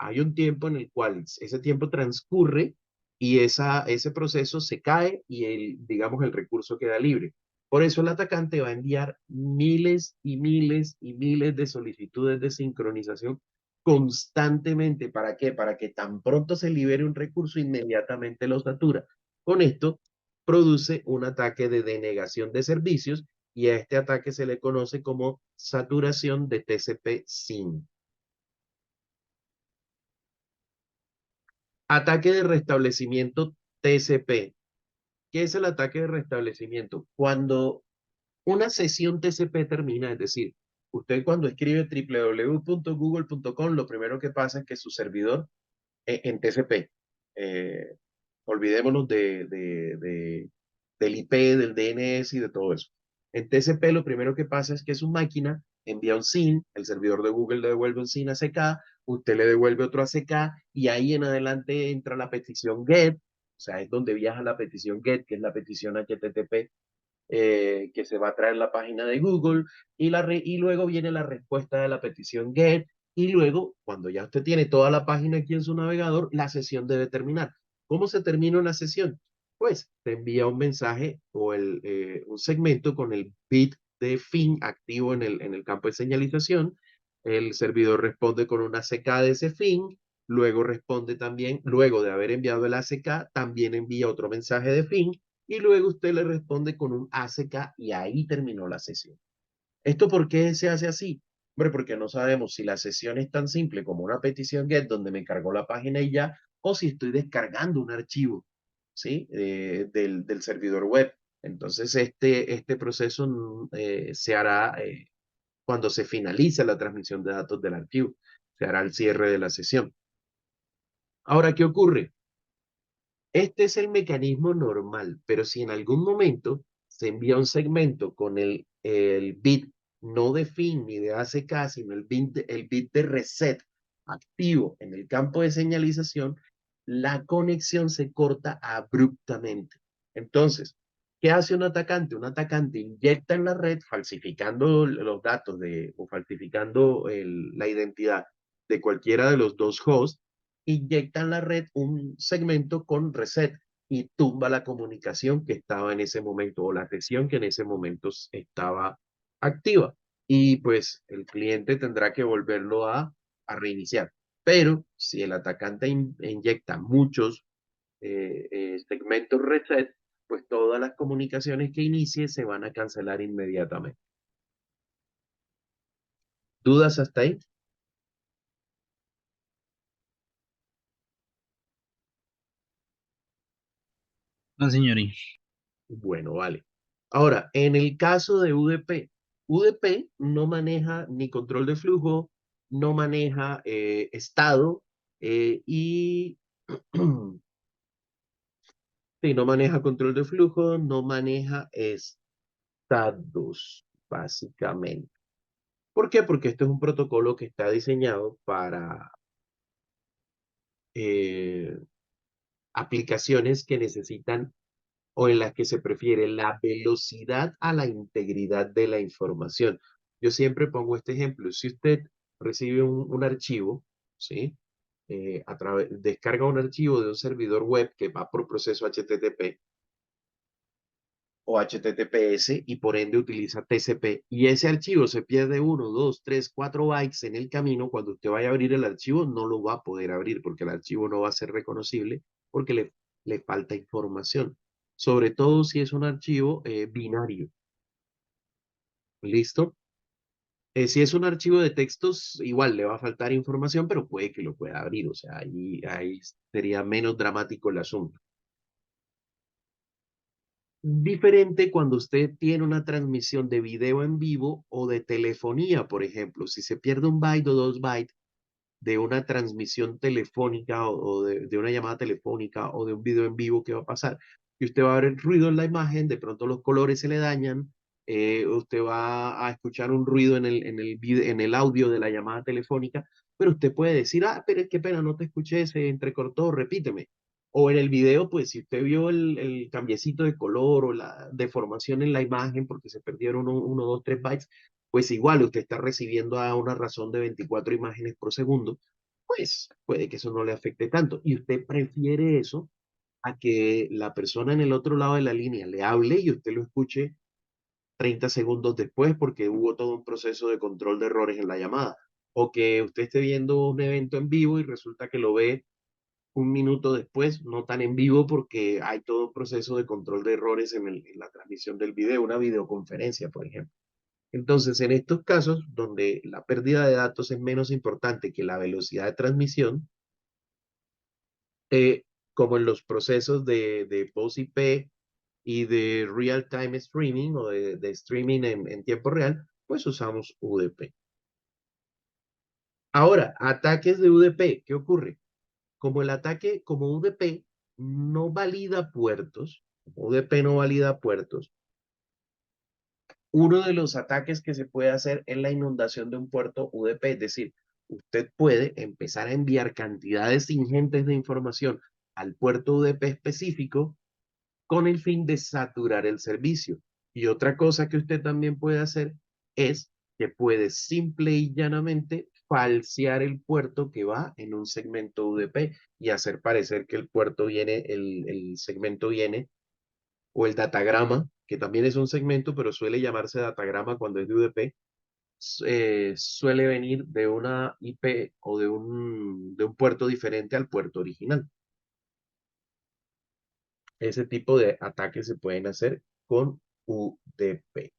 hay un tiempo en el cual ese tiempo transcurre y ese proceso se cae y digamos, el recurso queda libre. Por eso el atacante va a enviar miles y miles y miles de solicitudes de sincronización constantemente. ¿Para qué? Para que tan pronto se libere un recurso, inmediatamente lo satura. Con esto produce un ataque de denegación de servicios y a este ataque se le conoce como saturación de TCP/SYN. Ataque de restablecimiento TCP. ¿Qué es el ataque de restablecimiento? Cuando una sesión TCP termina, es decir, usted cuando escribe www.google.com, lo primero que pasa es que su servidor en TCP, eh, olvidémonos del IP, del DNS y de todo eso. En TCP lo primero que pasa es que su máquina envía un SYN, el servidor de Google le devuelve un SYN ACK, usted le devuelve otro ACK y ahí en adelante entra la petición GET, o sea, es donde viaja la petición GET, que es la petición HTTP que se va a traer la página de Google y luego viene la respuesta de la petición GET y luego, cuando ya usted tiene toda la página aquí en su navegador, la sesión debe terminar. ¿Cómo se termina una sesión? Pues te envía un mensaje o un segmento con el bit de fin activo en el campo de señalización. El servidor responde con una ACK de ese fin. Luego responde también, luego de haber enviado el ACK, también envía otro mensaje de fin y luego usted le responde con un ACK y ahí terminó la sesión. ¿Esto por qué se hace así? Hombre, porque no sabemos si la sesión es tan simple como una petición GET donde me cargó la página y ya, o si estoy descargando un archivo, ¿sí? Del servidor web. Entonces, este proceso se hará cuando se finalice la transmisión de datos del archivo. Se hará el cierre de la sesión. Ahora, ¿qué ocurre? Este es el mecanismo normal, pero si en algún momento se envía un segmento con el bit no de fin ni de ACK, sino el bit de reset activo en el campo de señalización, la conexión se corta abruptamente. Entonces, ¿qué hace un atacante? Un atacante inyecta en la red falsificando los datos o falsificando la identidad de cualquiera de los dos hosts, inyecta en la red un segmento con reset y tumba la comunicación que estaba en ese momento o la sesión que en ese momento estaba activa. Y pues el cliente tendrá que volverlo a reiniciar. Pero si el atacante inyecta muchos segmentos reset, pues todas las comunicaciones que inicie se van a cancelar inmediatamente. ¿Dudas hasta ahí? No, señorí. Bueno, vale. Ahora, en el caso de UDP, UDP no maneja ni control de flujo, no maneja estado y sí, no maneja control de flujo, no maneja estados, básicamente. ¿Por qué? Porque esto es un protocolo que está diseñado para eh, aplicaciones que necesitan o en las que se prefiere la velocidad a la integridad de la información. Yo siempre pongo este ejemplo. Si usted recibe un archivo, ¿sí? Descarga un archivo de un servidor web que va por proceso HTTP o HTTPS y por ende utiliza TCP y ese archivo se pierde 1, 2, 3, 4 bytes en el camino. Cuando usted vaya a abrir el archivo no lo va a poder abrir porque el archivo no va a ser reconocible porque le falta información, sobre todo si es un archivo binario. ¿Listo? Si es un archivo de textos, igual le va a faltar información, pero puede que lo pueda abrir. O sea, ahí sería menos dramático el asunto. Diferente cuando usted tiene una transmisión de video en vivo o de telefonía, por ejemplo. Si se pierde un byte o 2 bytes de una transmisión telefónica o de una llamada telefónica o de un video en vivo, ¿qué va a pasar? Que usted va a ver ruido en la imagen, de pronto los colores se le dañan, usted va a escuchar un ruido en el audio de la llamada telefónica, pero usted puede decir, ah, pero es que pena, no te escuché, se entrecortó, repíteme. O en el video, pues si usted vio el cambiecito de color o la deformación en la imagen porque se perdieron 1, 2, 3 bytes, pues igual usted está recibiendo a una razón de 24 imágenes por segundo, pues puede que eso no le afecte tanto. Y usted prefiere eso a que la persona en el otro lado de la línea le hable y usted lo escuche 30 segundos después porque hubo todo un proceso de control de errores en la llamada. O que usted esté viendo un evento en vivo y resulta que lo ve un minuto después, no tan en vivo porque hay todo un proceso de control de errores en la transmisión del video, una videoconferencia, por ejemplo. Entonces, en estos casos, donde la pérdida de datos es menos importante que la velocidad de transmisión, eh, como en los procesos de Post IP y de real-time streaming o de streaming en tiempo real, pues usamos UDP. Ahora, ataques de UDP, ¿qué ocurre? Como UDP no valida puertos, UDP no valida puertos, uno de los ataques que se puede hacer es la inundación de un puerto UDP, es decir, usted puede empezar a enviar cantidades ingentes de información al puerto UDP específico con el fin de saturar el servicio. Y otra cosa que usted también puede hacer es que puede simple y llanamente falsear el puerto que va en un segmento UDP y hacer parecer que el segmento viene o el datagrama, que también es un segmento, pero suele llamarse datagrama cuando es de UDP, suele venir de una IP o de un puerto diferente al puerto original. Ese tipo de ataques se pueden hacer con UDP.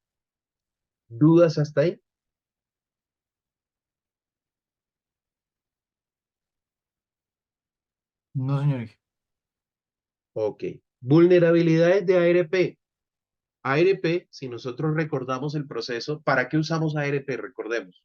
¿Dudas hasta ahí? No, señor Inge. Ok. Vulnerabilidades de ARP. ARP, si nosotros recordamos el proceso, ¿para qué usamos ARP? Recordemos.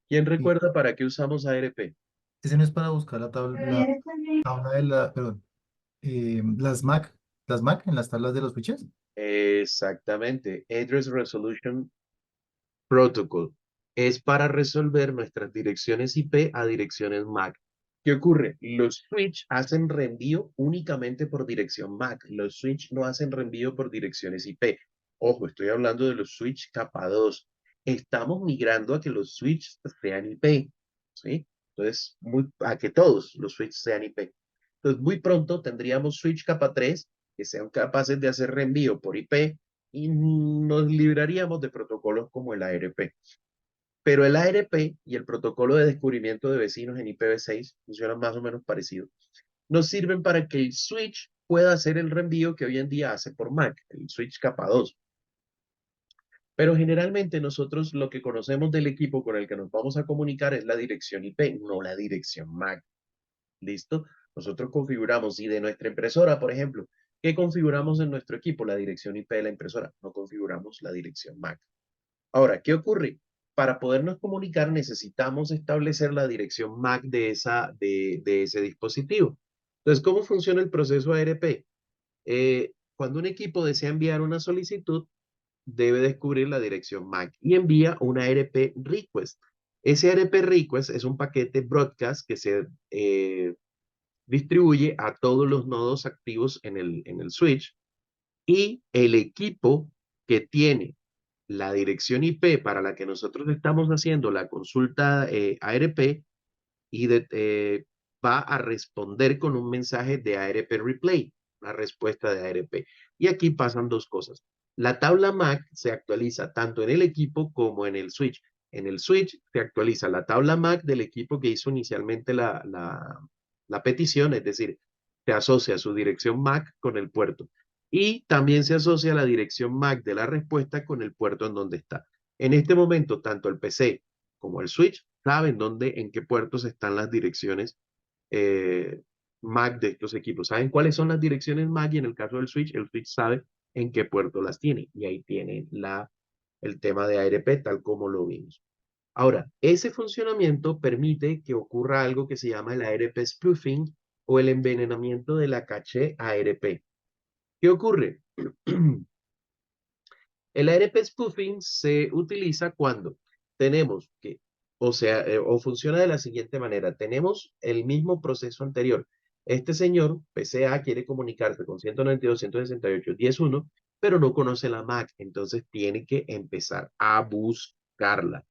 ¿Quién Y recuerda para qué usamos ARP? ese no es para buscar tabla de perdón, las MAC en las tablas de los ficheros. Exactamente. Address Resolution Protocol. Es para resolver nuestras direcciones IP a direcciones MAC. ¿Qué ocurre? Los switch hacen reenvío únicamente por dirección MAC. Los switch no hacen reenvío por direcciones IP. Ojo, estoy hablando de los switch capa 2. Estamos migrando a que los switch sean IP, ¿sí? Entonces, a que todos los switch sean IP. Entonces, muy pronto tendríamos switch capa 3 que sean capaces de hacer reenvío por IP y nos libraríamos de protocolos como el ARP. Pero el ARP y el protocolo de descubrimiento de vecinos en IPv6 funcionan más o menos parecido. Nos sirven para que el switch pueda hacer el reenvío que hoy en día hace por MAC, el switch capa 2. Pero generalmente nosotros lo que conocemos del equipo con el que nos vamos a comunicar es la dirección IP, no la dirección MAC. ¿Listo? Nosotros configuramos, y de nuestra impresora, por ejemplo, ¿qué configuramos en nuestro equipo? La dirección IP de la impresora. No configuramos la dirección MAC. Ahora, ¿qué ocurre? Para podernos comunicar necesitamos establecer la dirección MAC de ese dispositivo. Entonces, ¿cómo funciona el proceso ARP? Cuando un equipo desea enviar una solicitud, debe descubrir la dirección MAC y envía una ARP request. Ese ARP request es un paquete broadcast que se distribuye a todos los nodos activos en el switch, y el equipo que tiene la dirección IP para la que nosotros estamos haciendo la consulta ARP y va a responder con un mensaje de ARP Replay, una respuesta de ARP. Y aquí pasan dos cosas. La tabla MAC se actualiza tanto en el equipo como en el switch. En el switch se actualiza la tabla MAC del equipo que hizo inicialmente la petición, es decir, se asocia su dirección MAC con el puerto. Y también se asocia la dirección MAC de la respuesta con el puerto en donde está. En este momento, tanto el PC como el switch saben dónde, en qué puertos están las direcciones MAC de estos equipos. Saben cuáles son las direcciones MAC y en el caso del switch, el switch sabe en qué puerto las tiene. Y ahí tiene el tema de ARP tal como lo vimos. Ahora, ese funcionamiento permite que ocurra algo que se llama el ARP spoofing o el envenenamiento de la caché ARP. ¿Qué ocurre? El ARP spoofing se utiliza cuando tenemos que, o sea, o funciona de la siguiente manera. Tenemos el mismo proceso anterior. Este señor, PCA, quiere comunicarse con 192.168.10.1, pero no conoce la MAC, entonces tiene que empezar a buscarla.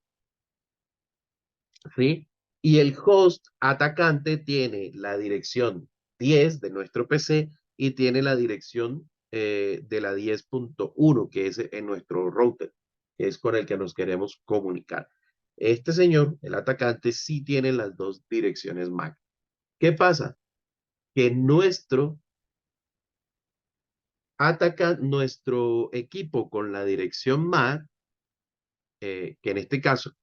¿Sí? Y el host atacante tiene la dirección 10 de nuestro PC y tiene la dirección de la 10.1, que es en nuestro router, que es con el que nos queremos comunicar. Este señor, el atacante, sí tiene las dos direcciones MAC. ¿Qué pasa? Que nuestro equipo con la dirección MAC, que en este caso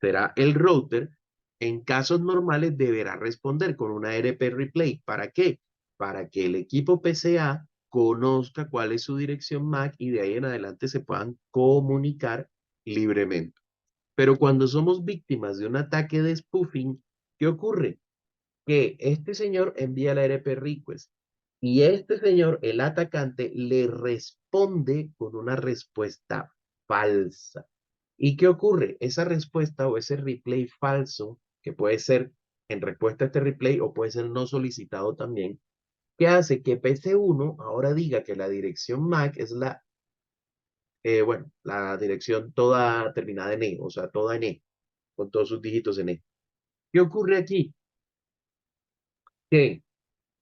será el router, en casos normales deberá responder con una ARP replay. ¿Para qué? Para que el equipo PCA conozca cuál es su dirección MAC y de ahí en adelante se puedan comunicar libremente. Pero cuando somos víctimas de un ataque de spoofing, ¿qué ocurre? Que este señor envía la ARP request y este señor, el atacante, le responde con una respuesta falsa. ¿Y qué ocurre? Esa respuesta o ese replay falso, que puede ser en respuesta a este replay o puede ser no solicitado también, que hace que PC1 ahora diga que la dirección MAC es bueno, la dirección toda terminada en E, o sea, toda en E, con todos sus dígitos en E. ¿Qué ocurre aquí? Que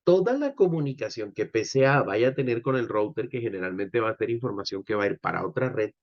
toda la comunicación que PCA vaya a tener con el router, que generalmente va a ser información que va a ir para otra red,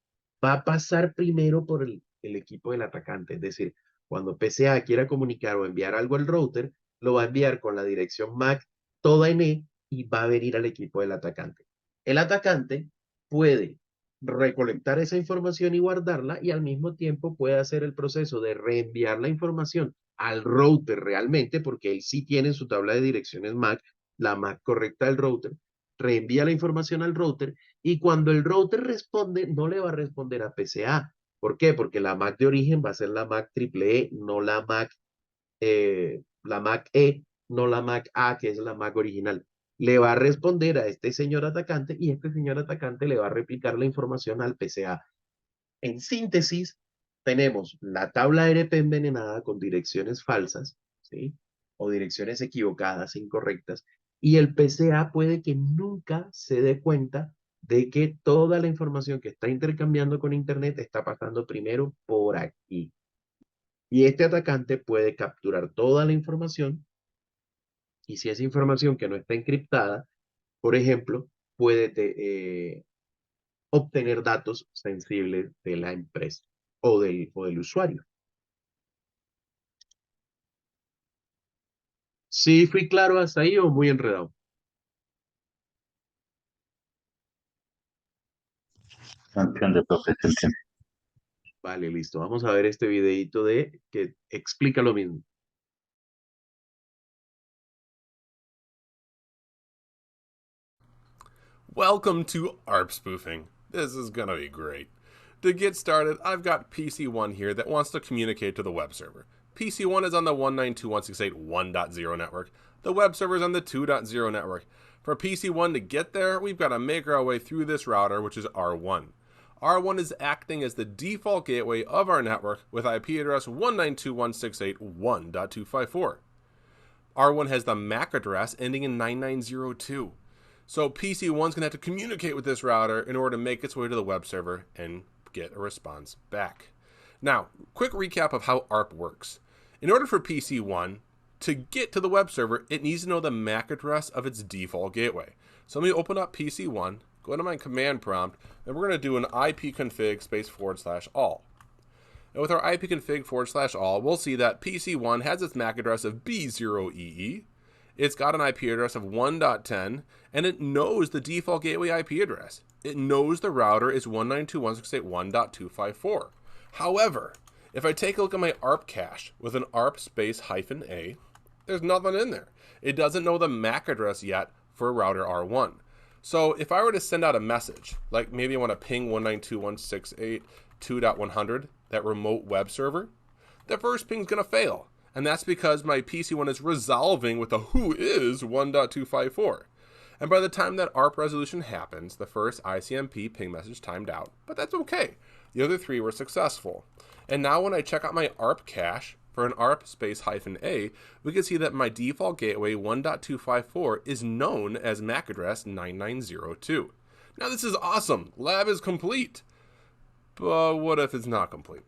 va a pasar primero por el equipo del atacante. Es decir, cuando PCA quiera comunicar o enviar algo al router, lo va a enviar con la dirección MAC toda en E y va a venir al equipo del atacante. El atacante puede recolectar esa información y guardarla y al mismo tiempo puede hacer el proceso de reenviar la información al router realmente, porque él sí tiene en su tabla de direcciones MAC la MAC correcta del router, reenvía la información al router y cuando el router responde, no le va a responder a PCA. ¿Por qué? Porque la MAC de origen va a ser la MAC triple E, no la MAC E, no la MAC A, que es la MAC original. Le va a responder a este señor atacante y este señor atacante le va a replicar la información al PCA. En síntesis, tenemos la tabla ARP envenenada con direcciones falsas, ¿sí? O direcciones equivocadas, incorrectas, y el PCA puede que nunca se dé cuenta de que toda la información que está intercambiando con Internet está pasando primero por aquí. Y este atacante puede capturar toda la información y si es información que no está encriptada, por ejemplo, puede obtener datos sensibles de la empresa o del usuario. ¿Sí fui claro hasta ahí o muy enredado? Se entiende, profe, se entiende. Vale, listo. Vamos a ver este videito de que explica lo mismo. Welcome to ARP spoofing. This is gonna be great. To get started, I've got PC1 here that wants to communicate to the web server. PC1 is on the 192.168.1.0 network. The web server is on the 2.0 network. For PC1 to get there, we've got to make our way through this router, which is R1. R1 is acting as the default gateway of our network with IP address 192.168.1.254. R1 has the MAC address ending in 9902. So PC1's going to have to communicate with this router in order to make its way to the web server and get a response back. Now, quick recap of how ARP works. In order for PC1 to get to the web server, it needs to know the MAC address of its default gateway. So let me open up PC1, go to my command prompt, and we're going to do an ipconfig /all. And with our ipconfig /all, we'll see that PC1 has its MAC address of B0EE. It's got an IP address of 1.10, and it knows the default gateway IP address. It knows the router is 192.168.1.254. However, if I take a look at my ARP cache with an ARP space -A, there's nothing in there. It doesn't know the MAC address yet for router R1. So if I were to send out a message, like maybe I want to ping 192.168.2.100, that remote web server, the first ping's going to fail. And that's because my PC1 is resolving with a who is 1.254. And by the time that ARP resolution happens, the first ICMP ping message timed out. But that's okay. The other three were successful. And now when I check out my ARP cache for an ARP space -A, we can see that my default gateway 1.254 is known as MAC address 9902. Now this is awesome. Lab is complete. But what if it's not complete?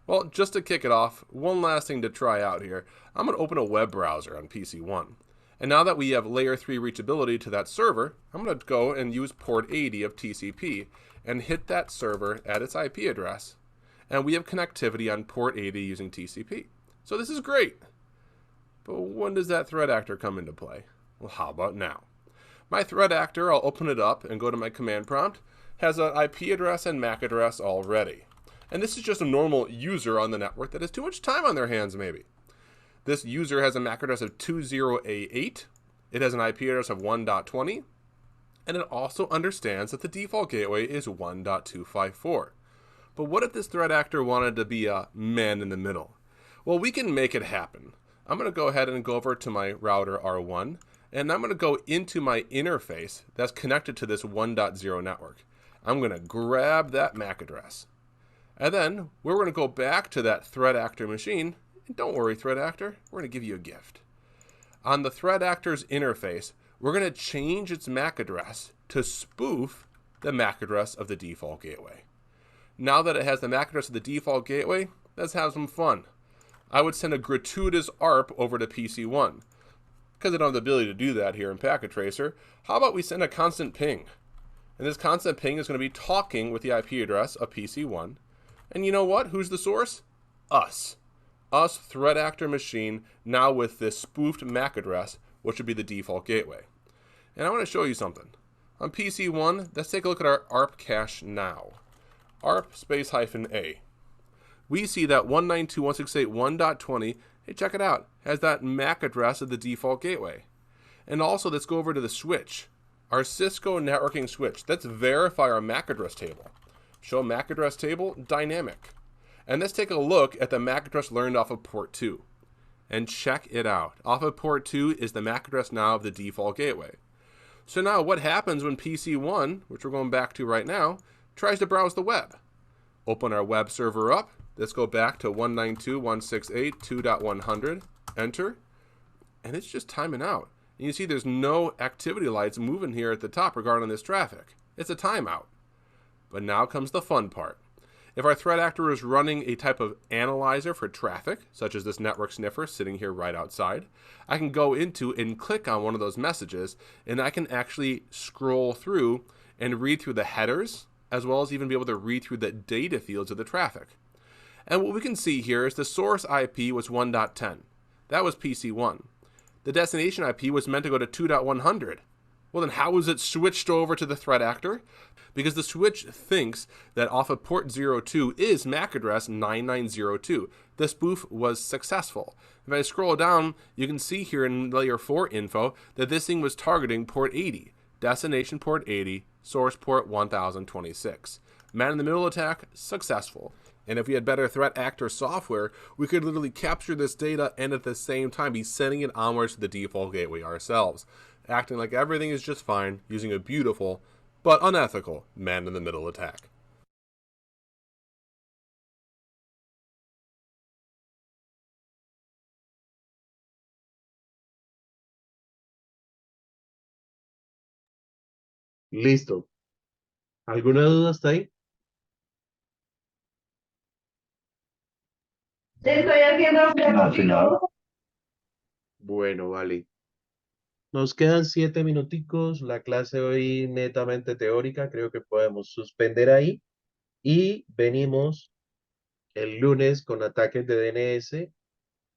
Well, just to kick it off, one last thing to try out here. I'm going to open a web browser on PC1. And now that we have layer 3 reachability to that server, I'm going to go and use port 80 of TCP and hit that server at its IP address. And we have connectivity on port 80 using TCP. So this is great. But when does that threat actor come into play? Well, how about now? My threat actor, I'll open it up and go to my command prompt, has an IP address and MAC address already. And this is just a normal user on the network that has too much time on their hands, maybe. This user has a MAC address of 20A8. It has an IP address of 1.20. And it also understands that the default gateway is 1.254. But what if this threat actor wanted to be a man in the middle? Well, we can make it happen. I'm going to go ahead and go over to my router R1. And I'm going to go into my interface that's connected to this 1.0 network. I'm going to grab that MAC address. And then we're going to go back to that threat actor machine. And don't worry, threat actor, we're going to give you a gift. On the threat actor's interface, we're going to change its MAC address to spoof the MAC address of the default gateway. Now that it has the MAC address of the default gateway, let's have some fun. I would send a gratuitous ARP over to PC1. Because I don't have the ability to do that here in Packet Tracer, how about we send a constant ping? And this constant ping is going to be talking with the IP address of PC1. And you know what? Who's the source? Us. Us, threat actor machine, now with this spoofed MAC address, which would be the default gateway. And I want to show you something. On PC1, let's take a look at our ARP cache now. ARP space -A. We see that 192.168.1.20, hey, check it out, has that MAC address of the default gateway. And also, let's go over to the switch. Our Cisco networking switch. Let's verify our MAC address table. Show MAC address table, dynamic. And let's take a look at the MAC address learned off of port 2. And check it out. Off of port 2 is the MAC address now of the default gateway. So now what happens when PC1, which we're going back to right now, tries to browse the web? Open our web server up. Let's go back to 192.168.2.100. Enter. And it's just timing out. And you see there's no activity lights moving here at the top regarding this traffic. It's a timeout. But now comes the fun part. If our threat actor is running a type of analyzer for traffic, such as this network sniffer sitting here right outside, I can go into and click on one of those messages, and I can actually scroll through and read through the headers, as well as even be able to read through the data fields of the traffic. And what we can see here is the source IP was 1.10. That was PC1. The destination IP was meant to go to 2.100. Well, then how was it switched over to the threat actor? Because the switch thinks that off of port 02 is MAC address 9902. The spoof was successful. If I scroll down, you can see here in layer 4 info that this thing was targeting port 80, destination port 80, source port 1026. Man-in-the-middle attack, successful. And if we had better threat actor software, we could literally capture this data and at the same time be sending it onwards to the default gateway ourselves, acting like everything is just fine using a beautiful but unethical man-in-the-middle attack. Listo. ¿Alguna duda hasta ahí? Estoy haciendo No, señor. Bueno, vale. Nos quedan 7 minuticos. La clase hoy netamente teórica. Creo que podemos suspender ahí. Y venimos el lunes con ataques de DNS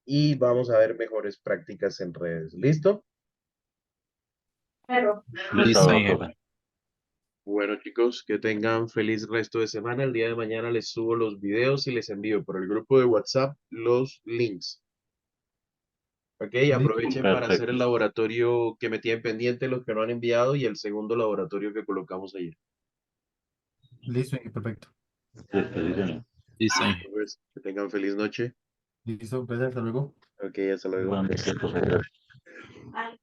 y vamos a ver mejores prácticas en redes. ¿Listo? Pero, Listo, Listo, Miguel. profe. Bueno, chicos, que tengan feliz resto de semana. El día de mañana les subo los videos y les envío por el grupo de WhatsApp los links. Ok, Listo, aprovechen para hacer Perfecto. el laboratorio que me tienen pendiente, los que no han enviado, y el segundo laboratorio que colocamos ayer. listo, perfecto. Listo, sí, señor. Listo, Miguel. Pues, que tengan feliz noche. Listo, gracias, hasta luego. Ok, hasta luego. Bueno, listo, profe. ay,